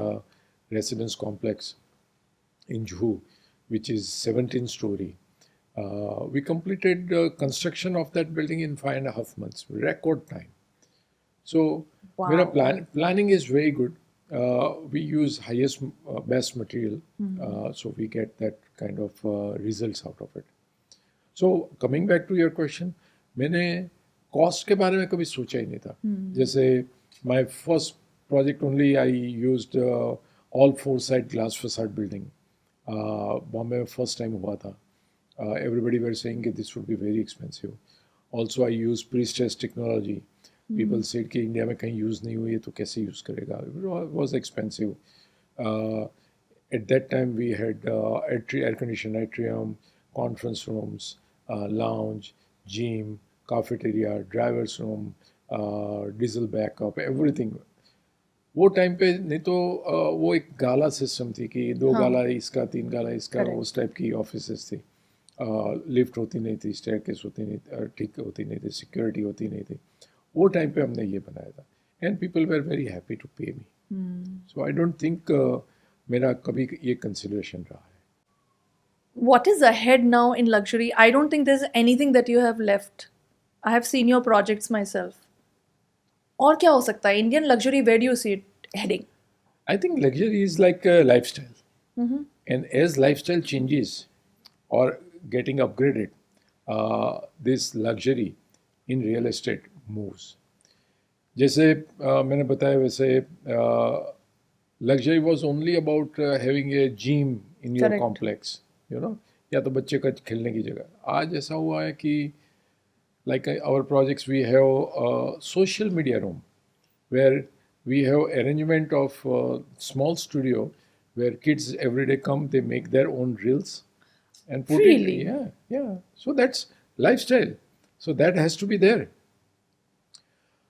residence complex in Juhu, which is 17 story. We completed construction of that building in 5.5 months, record time. So Wow. mera planning is very good. We use highest, best material, so we get that kind of results out of it. So coming back to your question, मैंने cost के बारे में कभी सोचा ही नहीं था. जैसे my first project only I used all 4-side glass facade building. Bombay में first time हुआ था. Everybody were saying that this would be very expensive. Also I used pre-stress technology. People said कि इंडिया में कहीं use नहीं हुई है तो कैसे यूज़ करेगा. It was expensive. At that time we had air conditioned atrium, conference rooms, lounge, gym, cafeteria, driver's room, diesel backup, everything. वो टाइम पे नहीं तो वो एक गाला सिस्टम थी कि 2 गाला इसका, 3 गाला इसका, उस टाइप की ऑफिसेस थी. लिफ्ट होती नहीं थी, स्टेयरकेस होती नहीं, ठीक होती नहीं थी, सिक्योरिटी होती नहीं थी. वो टाइम पे हमने ये बनाया था. And people were very happy to pay me. So I don't think मेरा कभी ये कंसिडरेशन रहा है. What is ahead now in luxury? I don't think there's anything that you have left. I have seen your projects myself. और क्या हो सकता है? Indian luxury, where do you see it heading? I think luxury is like a lifestyle. And as lifestyle changes or getting upgraded, this luxury in real estate moves. जैसे मैंने बताया वैसे luxury was only about having a gym in your Correct. complex, you know, या तो बच्चे का खेलने की जगह. आज ऐसा हुआ है कि like our projects, we have a social media room where we have arrangement of small studio where kids every day come, they make their own reels and put it. Really? Yeah. So that's lifestyle. So that has to be there.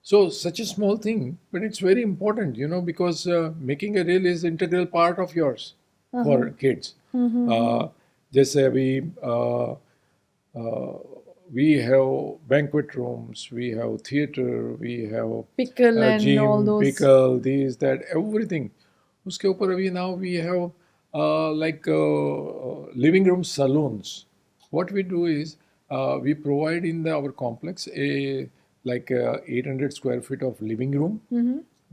So such a small thing, but it's very important, because making a reel is integral part of yours for kids. जैसे अभी we have banquet rooms, we have theater, we have Pickle and gym, all those. pickle, this, that, everything. उसके ऊपर अभी now we have like living room saloons. What we do is we provide in our complex a like 800 square feet of living room.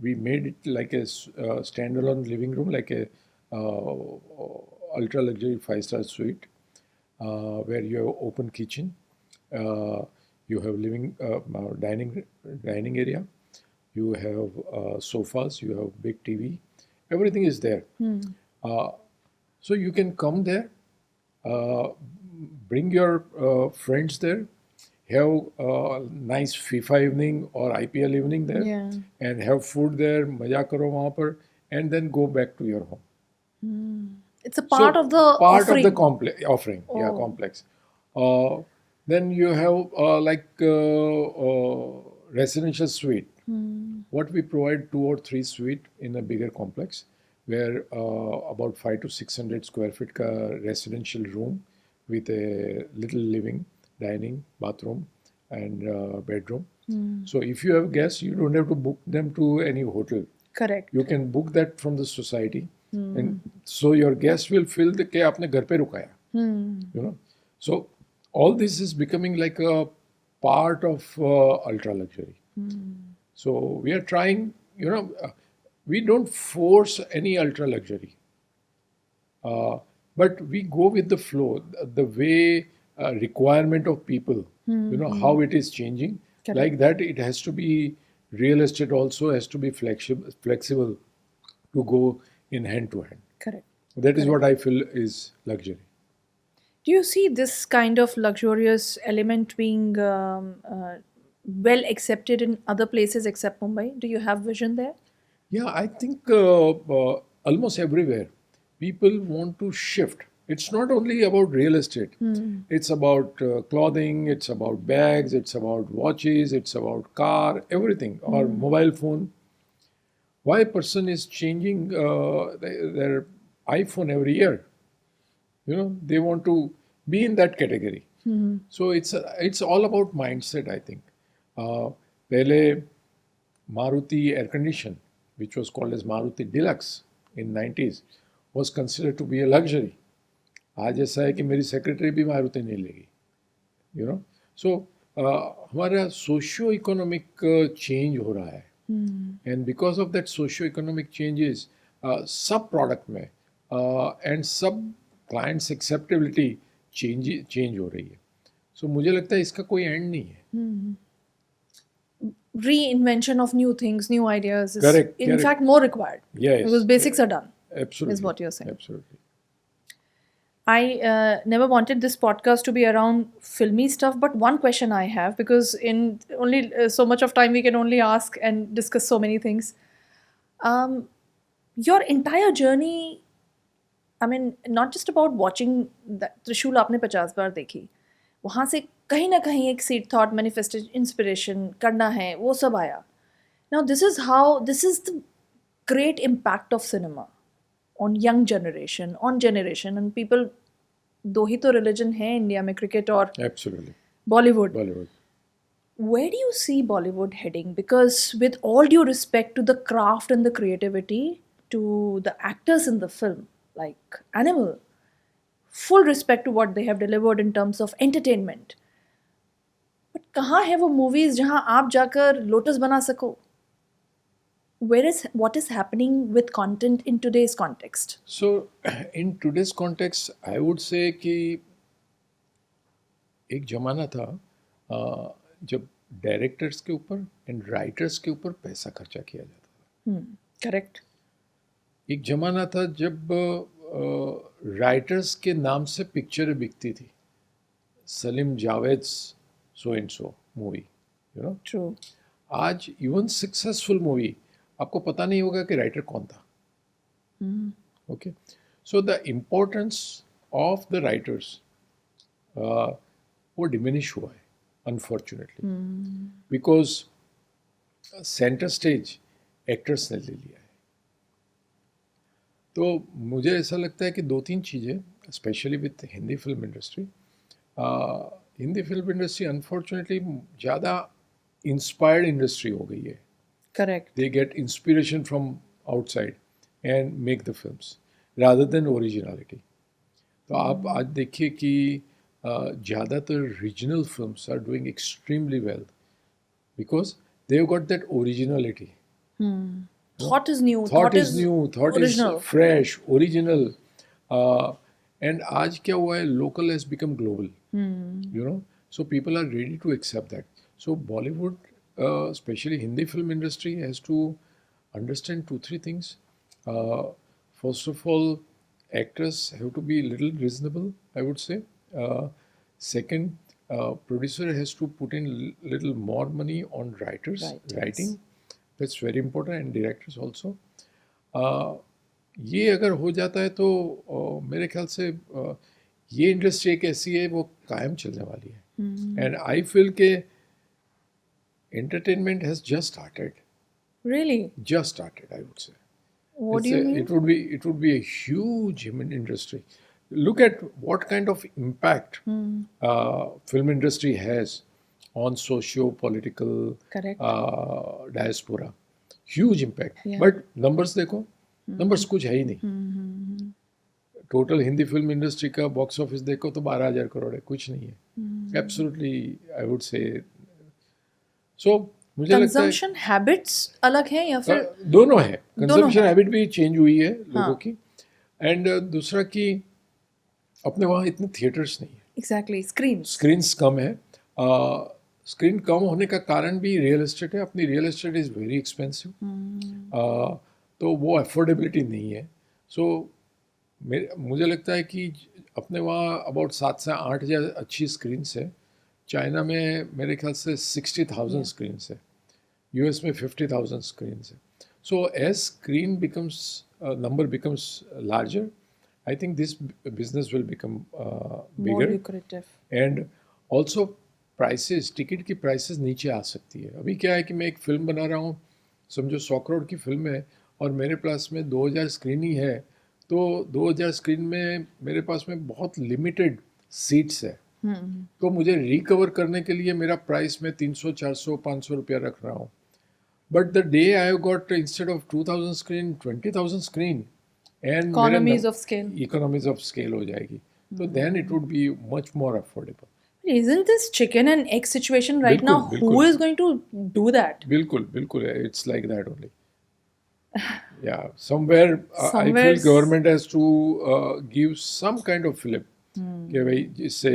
We made it like a standalone living room, like a ultra luxury 5-star suite where you have open kitchen, you have dining area, you have sofas, you have big TV, everything is there. So you can come there, bring your friends there, have a nice FIFA evening or IPL evening there, Yeah. and have food there, मजा करो वहाँ पर, and then go back to your home. It's a part So, of the part offering. of the offering. Yeah, Oh. complex. Then you have like residential suite. What we provide 2 or 3 suite in a bigger complex, where about 500 to 600 square feet ka residential room with a little living, dining, bathroom, and bedroom. So if you have guests, you don't have to book them to any hotel. Correct. You can book that from the society, and so your guests will feel the कि आपने घर पे रुकाया. So all this is becoming like a part of ultra luxury. So we are trying, we don't force any ultra luxury, but we go with the flow, the way requirement of people, how it is changing. Correct. Like that, it has to be real estate also has to be flexible to go in hand to hand. Correct. That is what I feel is luxury. Do you see this kind of luxurious element being well accepted in other places except Mumbai? Do you have vision there? Yeah, I think almost everywhere people want to shift. It's not only about real estate. It's about clothing, it's about bags, it's about watches, it's about car, everything, or mobile phone. Why a person is changing their iPhone every year? They want to be in that category. So it's all about mindset, I think. पहले Maruti air condition, which was called as Maruti Deluxe in 90s, was considered to be a luxury. आज ऐसा है कि मेरी secretary भी मारुति नहीं लेगी. So हमारा सोशियो इकोनॉमिक चेंज हो रहा है, and because of that socio economic changes सब प्रोडक्ट में एंड सब क्लाइंट्स एक्सेप्टेबिलिटी चेंज हो रही है. सो मुझे लगता है इसका कोई एंड नहीं है. Reinvention of new things, new ideas is Correct, in correct. fact more required. Yes. Because basics are done. Absolutely. Is what you're saying. Absolutely. I never wanted this podcast to be around filmy stuff, but one question I have, because in only so much of time we can only ask and discuss so many things. Your entire journey, I mean, not just about watching Trishul आपने 50 बार देखी, वहाँ से कहीं ना कहीं एक seed thought, manifested inspiration करना है, वो सब आया. Now this is the great impact of cinema on young generation, and people, दो ही तो religion है इंडिया में, cricket और Absolutely. Bollywood. Where do you see Bollywood heading? Because with all due respect to the craft and the creativity, to the actors in the film, like Animal, full respect to what they have delivered in terms of entertainment. But कहाँ है वो movies जहाँ आप जाकर lotus बना सको? What is happening with content in today's context? So, in today's context, I would say कि एक जमाना था जब डायरेक्टर्स के ऊपर एंड राइटर्स के ऊपर पैसा खर्चा किया जाता था. Correct. एक जमाना था जब राइटर्स के नाम से पिक्चरें बिकती थी. Salim Javed's so and so movie, you know. True. आज इवन सक्सेसफुल मूवी आपको पता नहीं होगा कि राइटर कौन था. Okay, so the importance of the writers वो डिमिनिश हुआ है unfortunately, because centre stage actors ने ले लिया है. तो मुझे ऐसा लगता है कि दो तीन चीज़ें, specially with Hindi film industry, Hindi film industry unfortunately ज़्यादा इंस्पायर्ड इंडस्ट्री हो गई है. Correct. They get inspiration from outside and make the films rather than originality. तो आप आज देखिए कि ज़्यादातर regional films are doing extremely well because they've got that originality. Thought is new. Thought is new, thought original. is fresh, original. And आज क्या हुआ है, local has become global. You know, so people are ready to accept that. So Bollywood, especially Hindi film industry, has to understand two, three things. First of all, actors have to be a little reasonable, I would say. Second, producer has to put in little more money on writers, writing. That's very important, and directors also. ये अगर हो जाता है तो मेरे ख्याल से ये इंडस्ट्री एक ऐसी है वो कायम चलने वाली है. एंड आई फील के entertainment has just started. Really? Just started, I would say. What do you mean? It would be a huge industry. Look at what kind of impact film industry has on socio-political Correct. diaspora. Huge impact. Yeah. But numbers देखो, numbers कुछ है ही नहीं. Total Hindi film industry का box office देखो तो 12,000 करोड़ है, कुछ नहीं है. एब्सोल्युटली आई वुड से. सो मुझे लगता है कंजम्पशन हैबिट्स अलग हैं या फिर दोनों है. कंजम्पशन हैबिट भी चेंज हुई है लोगों की, एंड दूसरा कि अपने वहाँ इतने थिएटर्स नहीं है. एग्जैक्टली. स्क्रीन्स कम है. स्क्रीन कम होने का कारण भी रियल एस्टेट है. अपनी real estate is very expensive, तो वो अफोर्डेबिलिटी नहीं है. सो मुझे लगता है कि अपने वहाँ अबाउट 7 से 8,000 अच्छी स्क्रीन्स है. चाइना में मेरे ख्याल से 60,000 स्क्रीन्स है. यूएस में 50,000 स्क्रीन्स है. So as screen becomes number becomes larger, I think this business will become bigger. And also prices, ticket की प्राइसेस नीचे आ सकती है. अभी क्या है कि मैं एक फिल्म बना रहा हूँ, समझो 100 करोड़ की फिल्म है और मेरे पास में 2,000 स्क्रीन ही है, तो 2,000 स्क्रीन में मेरे पास में बहुत लिमिटेड सीट्स है. तो मुझे रिकवर करने के लिए मेरा प्राइस में 300, 400, 500 रुपया रख रहा हूँ. But the day I have got instead of 2,000 screen 20,000 screen and economies of scale हो जाएगी. तो then it would be much more affordable. Isn't this chicken and egg situation right now? बिल्कुल. Who is going to do that? बिल्कुल. It's like that only. Yeah, somewhere I feel government has to give some kind of flip. कि भाई जिससे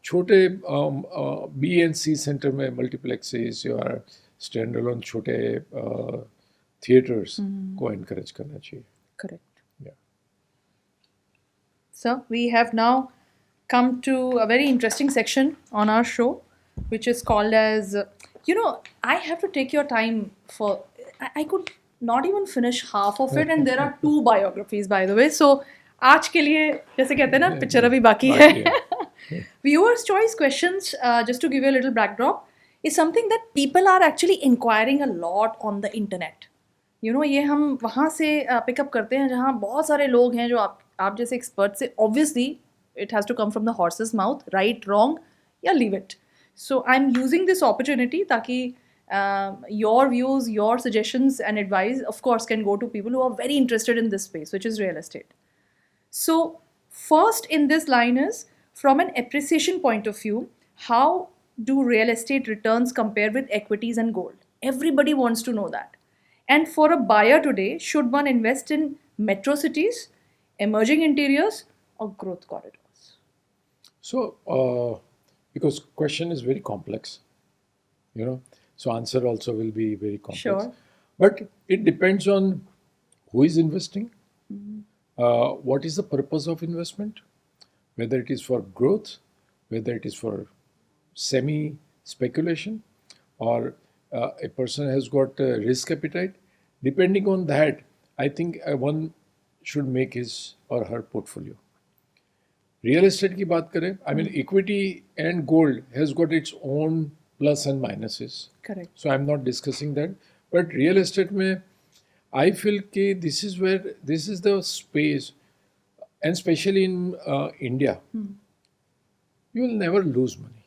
छोटे B and C centre में multiplexes या stand alone छोटे theatres को एनकरेज करना चाहिए. Correct. Yeah. So we have now come to a very interesting section on our show, which is called as, I have to take your time for, I could not even finish half of it, and there are 2 biographies, by the way. So आज के लिए जैसे कहते हैं ना, picture अभी बाकी है. Viewers choice questions, just to give you a little backdrop, is something that people are actually inquiring a lot on the internet. ये हम वहाँ से पिकअप करते हैं जहाँ बहुत सारे लोग हैं जो आप जैसे एक्सपर्ट से, obviously it has to come from the horse's mouth, right, wrong, या leave it. So I'm using this opportunity ताकि your views, your suggestions and advice, of course, can go to people who are very interested in this space, which is real estate. So first in this line is, from an appreciation point of view, how do real estate returns compare with equities and gold? Everybody wants to know that. And for a buyer today, should one invest in metro cities, emerging interiors, or growth corridors? So, because question is very complex, so answer also will be very complex. Sure. But it depends on who is investing, what is the purpose of investment, whether it is for growth, whether it is for semi speculation, or a person has got a risk appetite. Depending on that, I think one should make his or her portfolio. Real estate की बात करें, I mean equity and gold has got its own plus and minuses. Correct. So I am not discussing that, but real estate में I feel कि this is where this is the space, and specially in India, you will never lose money.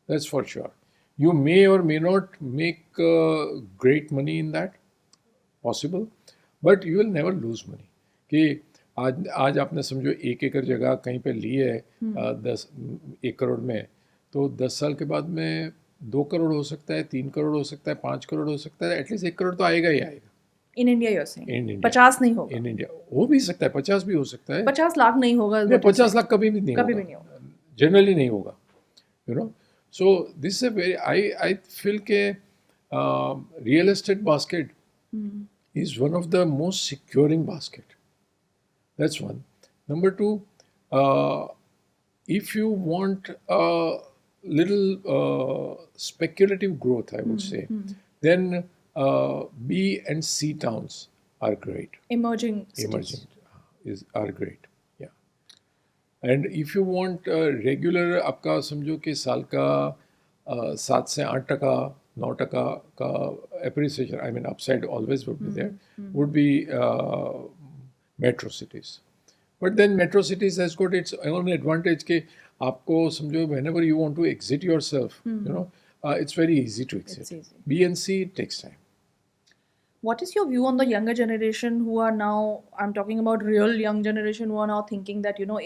That's for sure. You may or may not make great money in that, possible, but you will never lose money. कि आज आपने समझो 1 एकड़ जगह कहीं पे ली है 1 करोड़ में, तो 10 साल के बाद में 2 करोड़ हो सकता है, 3 करोड़ हो सकता है, 5 करोड़ हो सकता है, एटलीस्ट 1 करोड़ तो आएगा ही आएगा. In India, you're saying? In India. 50 नहीं होगा. इन इंडिया हो भी सकता है, 50 भी हो सकता है. 50 लाख नहीं होगा. नहीं, 50 लाख कभी भी नहीं कभी होगा. भी नहीं होगा. जनरली नहीं होगा, you know. So this is very, I feel के real estate basket is one of the most securing basket. That's one. Number two, if you want a little speculative growth, I would say, then B and C towns are great. Emerging cities. Emerging are great. Yeah. And if you want regular, आपका समझो कि साल का 7 से 8% 9% का appreciation, I mean upside always would be there, would be metro cities. But then metro cities has got its own advantage कि आपको समझो whenever you want to exit yourself, you know, it's very easy to exit. It's easy. B and C takes time. What is your view on the younger generation who are now, I'm talking about real young generation who are now thinking that, you know,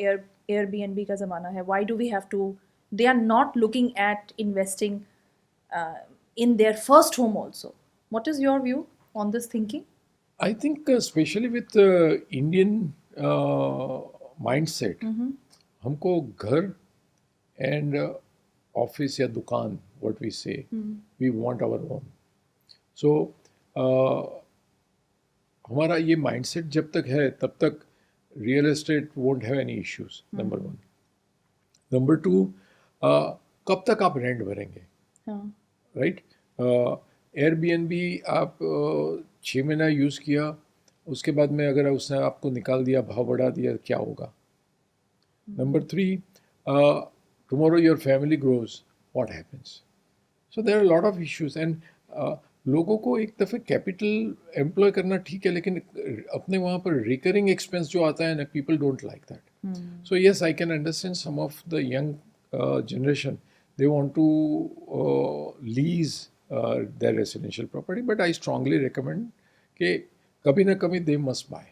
Airbnb ka zamana hai. Why do we have to, they are not looking at investing in their first home also. What is your view on this thinking? I think especially with Indian mindset, हमको घर and office या दुकान, what we say, we want our own. So हमारा ये mindset जब तक है तब तक real estate won't have any issues. Number one. Number two, कब तक आप रेंट भरेंगे, राइट? एयरबीएनबी आप 6 महीना यूज़ किया, उसके बाद में अगर उसने आपको निकाल दिया, भाव बढ़ा दिया, क्या होगा? Number 3, tomorrow your family grows, what happens? So there are a lot of issues, and लोगों को एक दफ़े कैपिटल एम्प्लॉय करना ठीक है, लेकिन अपने वहाँ पर रिकरिंग एक्सपेंस जो आता है ना, people don't like that. So yes, I can understand some of the young generation, they want to lease their residential property, but I strongly recommend कि कभी ना कभी they must buy.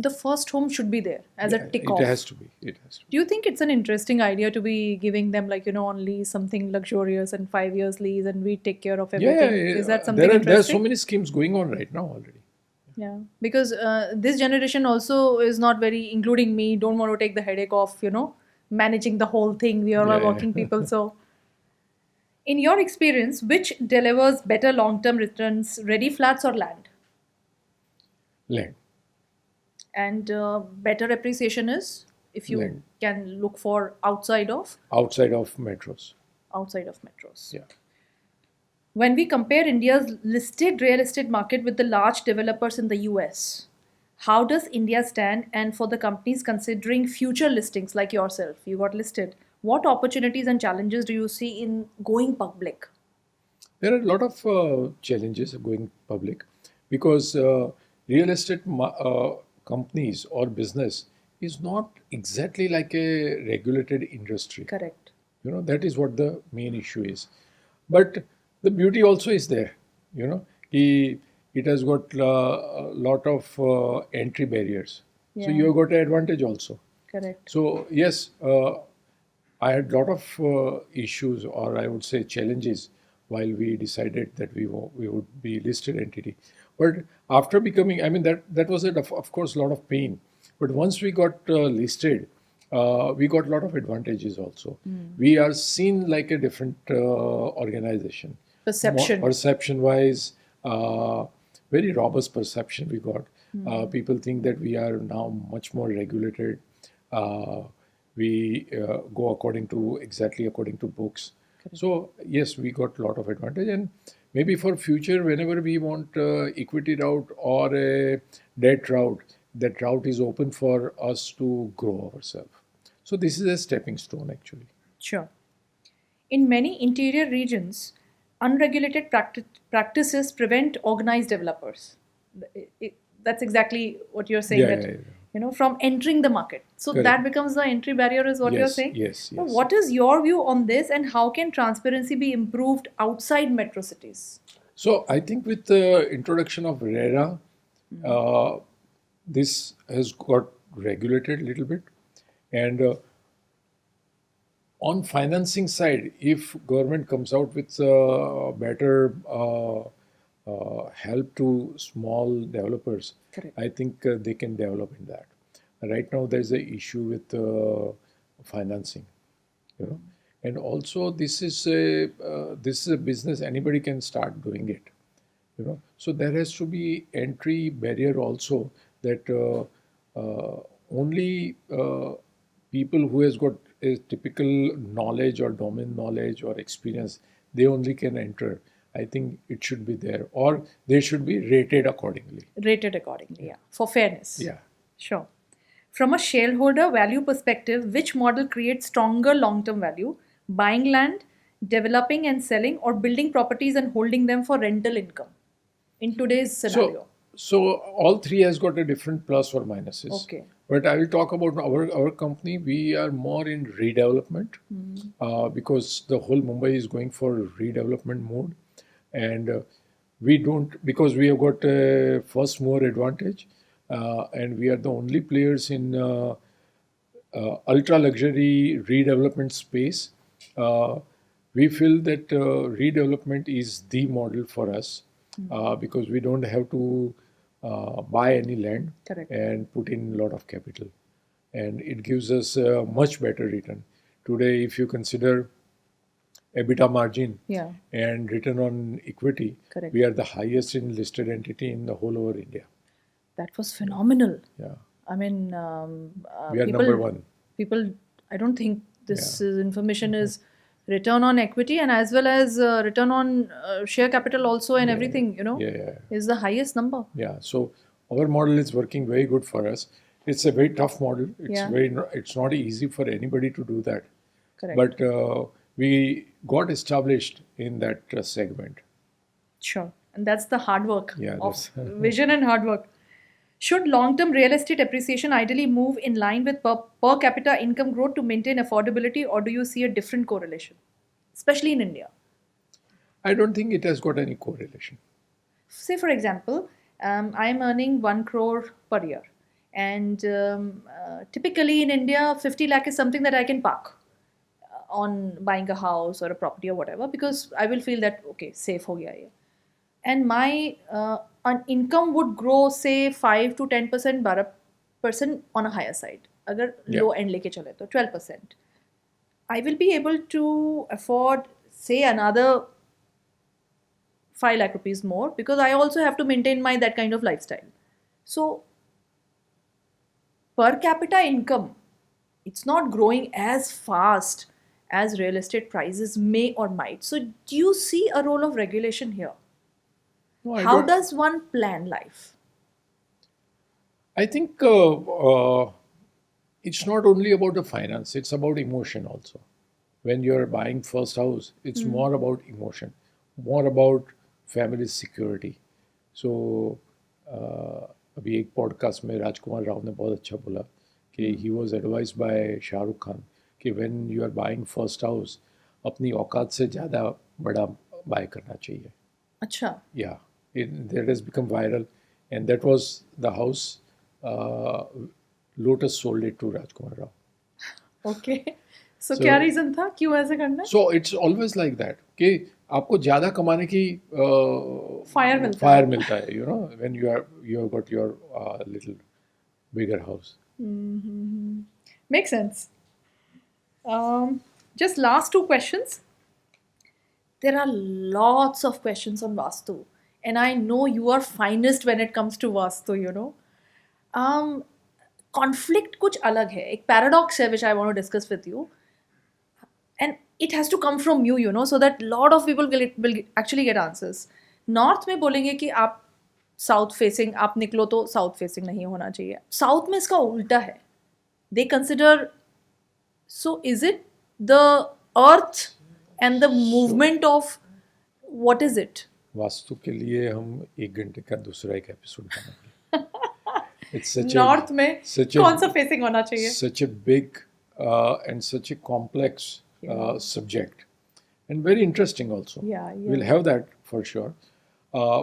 The first home should be there as a tick off. It has to be. It has to be. Do you think it's an interesting idea to be giving them, like, you know, only something luxurious and 5 years lease and we take care of everything? Yeah. Is that something interesting? There are so many schemes going on right now already. Yeah, because this generation also is not very, including me, don't want to take the headache of, you know, managing the whole thing. We all are working people. So, in your experience, which delivers better long-term returns, ready flats or land? Land. And better appreciation is if you Land. can look for outside of metros. Outside of metros. Yeah. When we compare India's listed real estate market with the large developers in the US, how does India stand? And for the companies considering future listings like yourself, you got listed, what opportunities and challenges do you see in going public? There are a lot of challenges of going public, because real estate companies or business is not exactly like a regulated industry. Correct. You know, that is what the main issue is. But the beauty also is there, you know, it has got a lot of entry barriers. So you have got an advantage also. Correct. So yes, I had a lot of issues, or I would say challenges, while we decided that we would be listed entity. But after becoming, I mean, that was of course a lot of pain. But once we got listed, we got a lot of advantages also. We are seen like a different organization. Perception wise, very robust perception we got. People think that we are now much more regulated. We go according to books. So yes, we got a lot of advantage, and maybe for future, whenever we want equity route or a debt route, that route is open for us to grow ourselves. So this is a stepping stone actually. Sure. In many interior regions, unregulated practices prevent organized developers. That's exactly what you're saying, Yeah, that yeah, yeah. from entering the market. So Correct. that becomes the entry barrier, is what you're Yes, saying? yes, Now, yes. what is your view on this, and how can transparency be improved outside metro cities? So I think with the introduction of RERA, uh, this has got regulated a little bit, and on financing side, if government comes out with better help to small developers, Correct. I think they can develop in that. Right now, there's an issue with financing, you know, and also this is a business, anybody can start doing it, you know. So there has to be entry barrier also, that only people who has got a typical knowledge or domain knowledge or experience, they only can enter. I think it should be there, or they should be rated accordingly. Rated accordingly, yeah, for fairness. Yeah. Sure. From a shareholder value perspective, which model creates stronger long term value? Buying land, developing and selling, or building properties and holding them for rental income in today's scenario? So all three has got a different plus or minuses. Okay. But I will talk about our company. We are more in redevelopment because the whole Mumbai is going for redevelopment mode, and we don't, because we have got a first mover advantage, and we are the only players in ultra luxury redevelopment space. Uh, we feel that redevelopment is the model for us because we don't have to buy any land Correct. and put in a lot of capital, and it gives us a much better return. Today, if you consider EBITDA margin Yeah. and return on equity, Correct. we are the highest in listed entity in the whole over India. That was phenomenal. Yeah, I mean, we are people, number one. People, I don't think this Yeah. information is return on equity, and as well as return on share capital also, and everything, Yeah. is the highest number. Yeah, so our model is working very good for us. It's a very tough model. Yeah. It's not easy for anybody to do that. Correct. But we got established in that segment. Sure. And that's the hard work Yeah, of that's vision and hard work. Should long term real estate appreciation ideally move in line with per capita income growth to maintain affordability, or do you see a different correlation, especially in India? I don't think it has got any correlation. Say, for example, I'm earning 1 crore per year. And typically in India, 50 lakh is something that I can park on buying a house or a property or whatever, because I will feel that, okay, safe ho gaya ye. And my income would grow, say, 5 to 10%, 12% on a higher side. Agar Yeah. low end leke chale to 12%. I will be able to afford, say, another 5 lakh rupees more, because I also have to maintain my that kind of lifestyle. So per capita income, it's not growing as fast as real estate prices may or might. So do you see a role of regulation here? No, I How don't- does one plan life? I think it's not only about the finance, it's about emotion also. When you're buying first house, it's more about emotion, more about family security. So अभी एक podcast में राजकुमार राव ने बहुत अच्छा बोला कि he was advise by Shahrukh Khan कि when you are buying first house, अपनी औकात से ज़्यादा बड़ा बाय करना चाहिए. Acha. Yeah, that has become viral, and that was the house Lotus sold it to Rajkumar Rao. Okay. So, So- क्या reason था, क्यों ऐसे करना है? So it's always like that कि आपको ज़्यादा कमाने की Fire मिलता fire है. मिलता है, you know, when you have got your little bigger house. Makes sense. Just last two questions. There are lots of questions on Vastu, and I know you are finest when it comes to Vastu, Conflict कुछ अलग है, एक paradox है which I want to discuss with you. and it has to come from you, so that lot of people will actually get answers. North में बोलेंगे कि आप south facing आप निकलो तो साउथ फेसिंग नहीं होना चाहिए. साउथ में इसका उल्टा है. They consider. So is it the earth and the movement of what is it? Vastu के लिए हम 1 घंटे का दूसरा एक एपिसोड बनाएंगे. It's such नॉर्थ में such a- कौन सा फेसिंग होना चाहिए? such a big and such a complex subject, and very interesting also. Yeah. We'll have that for sure.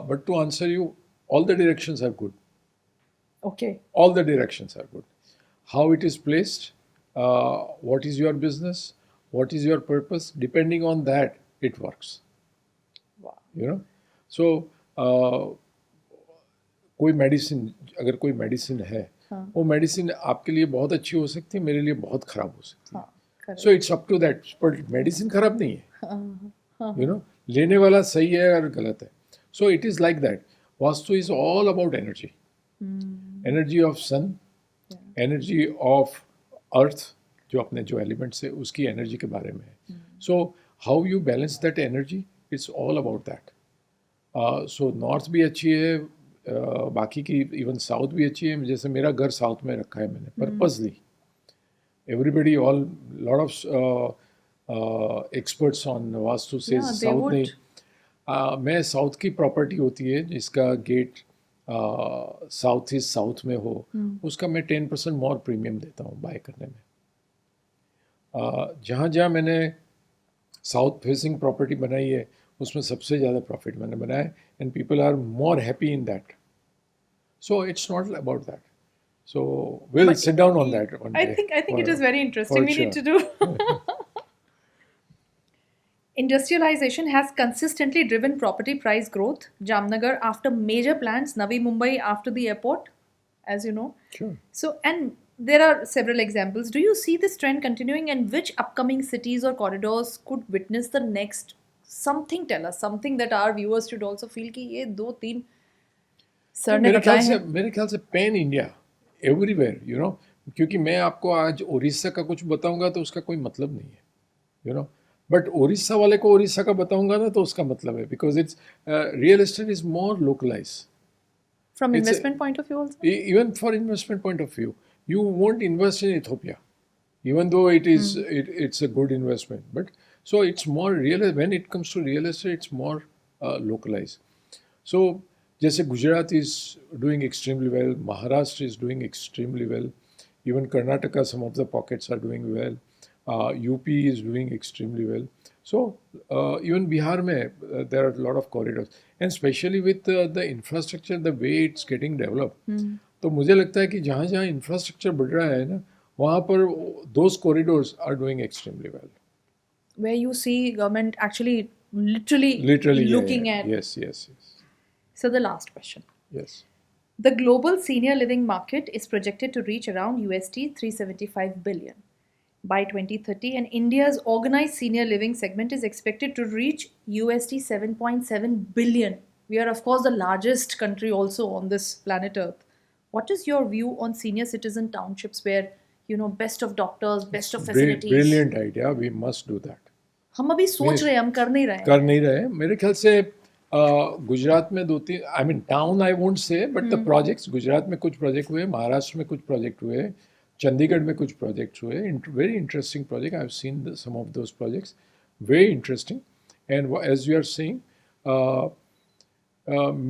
But to answer you, all the directions are good. Okay. All the directions are good. How it is placed, what is your business, what is your purpose, depending on that, it works. Wow. You know, so कोई medicine, अगर कोई medicine है, वो medicine आपके लिए बहुत अच्छी हो सकती है, मेरे लिए बहुत खराब हो सकती है. correct. So it's up to that. पर मेडिसिन खराब नहीं है, यू नो, लेने वाला सही है और गलत है. So it is like that. Vastu is all about energy. Energy of sun, energy of earth, जो अपने जो एलिमेंट्स है उसकी एनर्जी के बारे में है. So how you balance that energy, it's all about that. So north भी अच्छी है, बाकी की इवन साउथ भी अच्छी है. जैसे मेरा घर साउथ में रखा है मैंने purposely. Everybody, all lot of experts on vastu से Yeah, they साउथ would. नहीं. मैं साउथ की प्रॉपर्टी होती है जिसका गेट साउथ ईस्ट साउथ में हो, उसका मैं 10% मोर प्रीमियम देता हूँ बाय करने में. जहाँ जहाँ मैंने साउथ फेसिंग प्रॉपर्टी बनाई है उसमें सबसे ज़्यादा प्रॉफिट मैंने बनाया, and people are more happy in that. So it's not about that. So we'll But sit down on that one I day. think it for- is very interesting. for We need to sure. do. Industrialization has consistently driven property price growth. Jamnagar after major plants, Navi Mumbai after the airport, as you know. Sure. So, and there are several examples. Do you see this trend continuing, and which upcoming cities or corridors could witness the next? Something tell us, something that our viewers should also feel कि ये 2-3 sir ने बताए हैं. मेरे ख्याल से pan India, everywhere, you know. क्योंकि मैं आपको आज उड़ीसा का कुछ बताऊंगा तो उसका कोई मतलब नहीं है, यू नो. बट उड़ीसा वाले को उड़ीसा का बताऊंगा ना तो उसका मतलब है, because it's real estate is more localise. From it's a- investment point of view also. Even for investment point of view, you won't invest in Ethiopia, even though it is it's a good investment. But so it's more real. When it comes to real estate, it's more localized. So जैसे Gujarat is doing extremely well, Maharashtra is doing extremely well, even Karnataka, some of the pockets are doing well. UP is doing extremely well. So even Bihar mein, there are a lot of corridors, and especially with the infrastructure, the way it's getting developed. तो मुझे लगता है कि जहाँ जहाँ infrastructure बढ़ रहा है ना, वहाँ पर those corridors are doing extremely well. Where you see government actually literally Literally, looking yeah, at. Yes. So the last question. Yes. The global senior living market is projected to reach around USD 375 billion by 2030, and India's organized senior living segment is expected to reach USD 7.7 billion. We are of course the largest country also on this planet Earth. What is your view on senior citizen townships where best of doctors, best of facilities? Brilliant idea. We must do that. हम अभी सोच रहे हैं, हम कर नहीं रहे हैं. कर नहीं रहे. मेरे ख्याल से गुजरात में 2-3, I mean town I won't say, but the projects, Gujarat में कुछ प्रोजेक्ट हुए, महाराष्ट्र में कुछ प्रोजेक्ट हुए, चंडीगढ़ में कुछ प्रोजेक्ट्स हुए. Very interesting project. I have seen some of those projects. Very interesting. And as you are saying,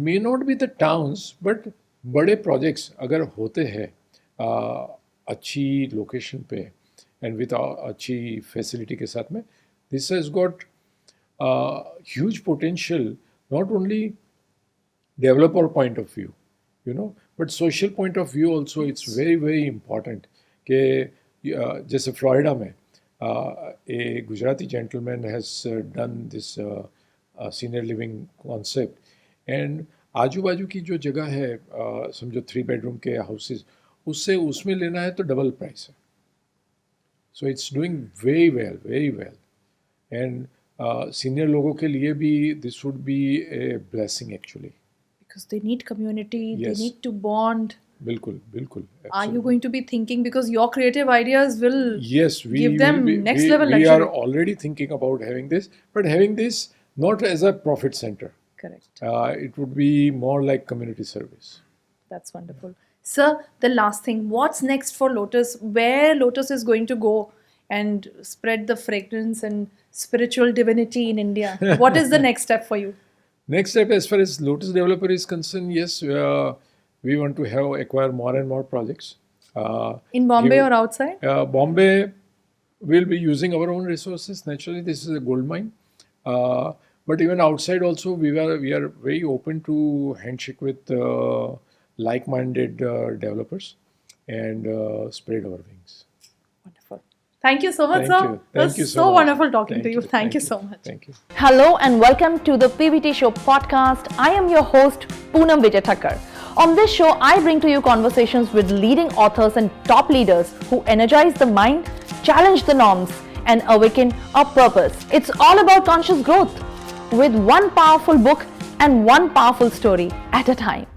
may not be the towns, but बड़े प्रोजेक्ट्स अगर होते हैं अच्छी लोकेशन पे एंड विद अच्छी फैसिलिटी के साथ में, this has got huge potential, not only developer point of view, but social point of view also. It's very important कि जैसे फ्लोरिडा में a Gujarati gentleman has done this senior living concept, and आजू बाजू की जो जगह है, समझो 3 bedroom के हाउसेस, उसमें लेना है तो डबल प्राइस है. So it's doing very well, and senior लोगों के लिए भी this would be a blessing actually. Because they need community, Yes. they need to bond. बिल्कुल बिल्कुल. Are you going to be thinking, because your creative ideas will Yes, we give them will be, next we, level we luxury? are already thinking about having this, but having this not as a profit center. Correct. It would be more like community service. That's wonderful. Sir, the last thing, what's next for Lotus? Where Lotus is going to go and spread the fragrance and spiritual divinity in India? What is the next step for you? Next step, as far as Lotus Developer is concerned, yes, we want to acquire more and more projects. In Bombay give- or outside? Bombay will be using our own resources. Naturally, this is a gold mine. But even outside also, we are very open to handshake with like-minded developers and spread our wings. Wonderful. Thank you so much, Thank sir. you. It Thank was you so so much. wonderful talking Thank to you. Thank you so much. Thank you. Hello and welcome to the PVT Show podcast. I am your host, Poonam Vijay Thakkar. On this show, I bring to you conversations with leading authors and top leaders who energize the mind, challenge the norms, and awaken a purpose. It's all about conscious growth with one powerful book and one powerful story at a time.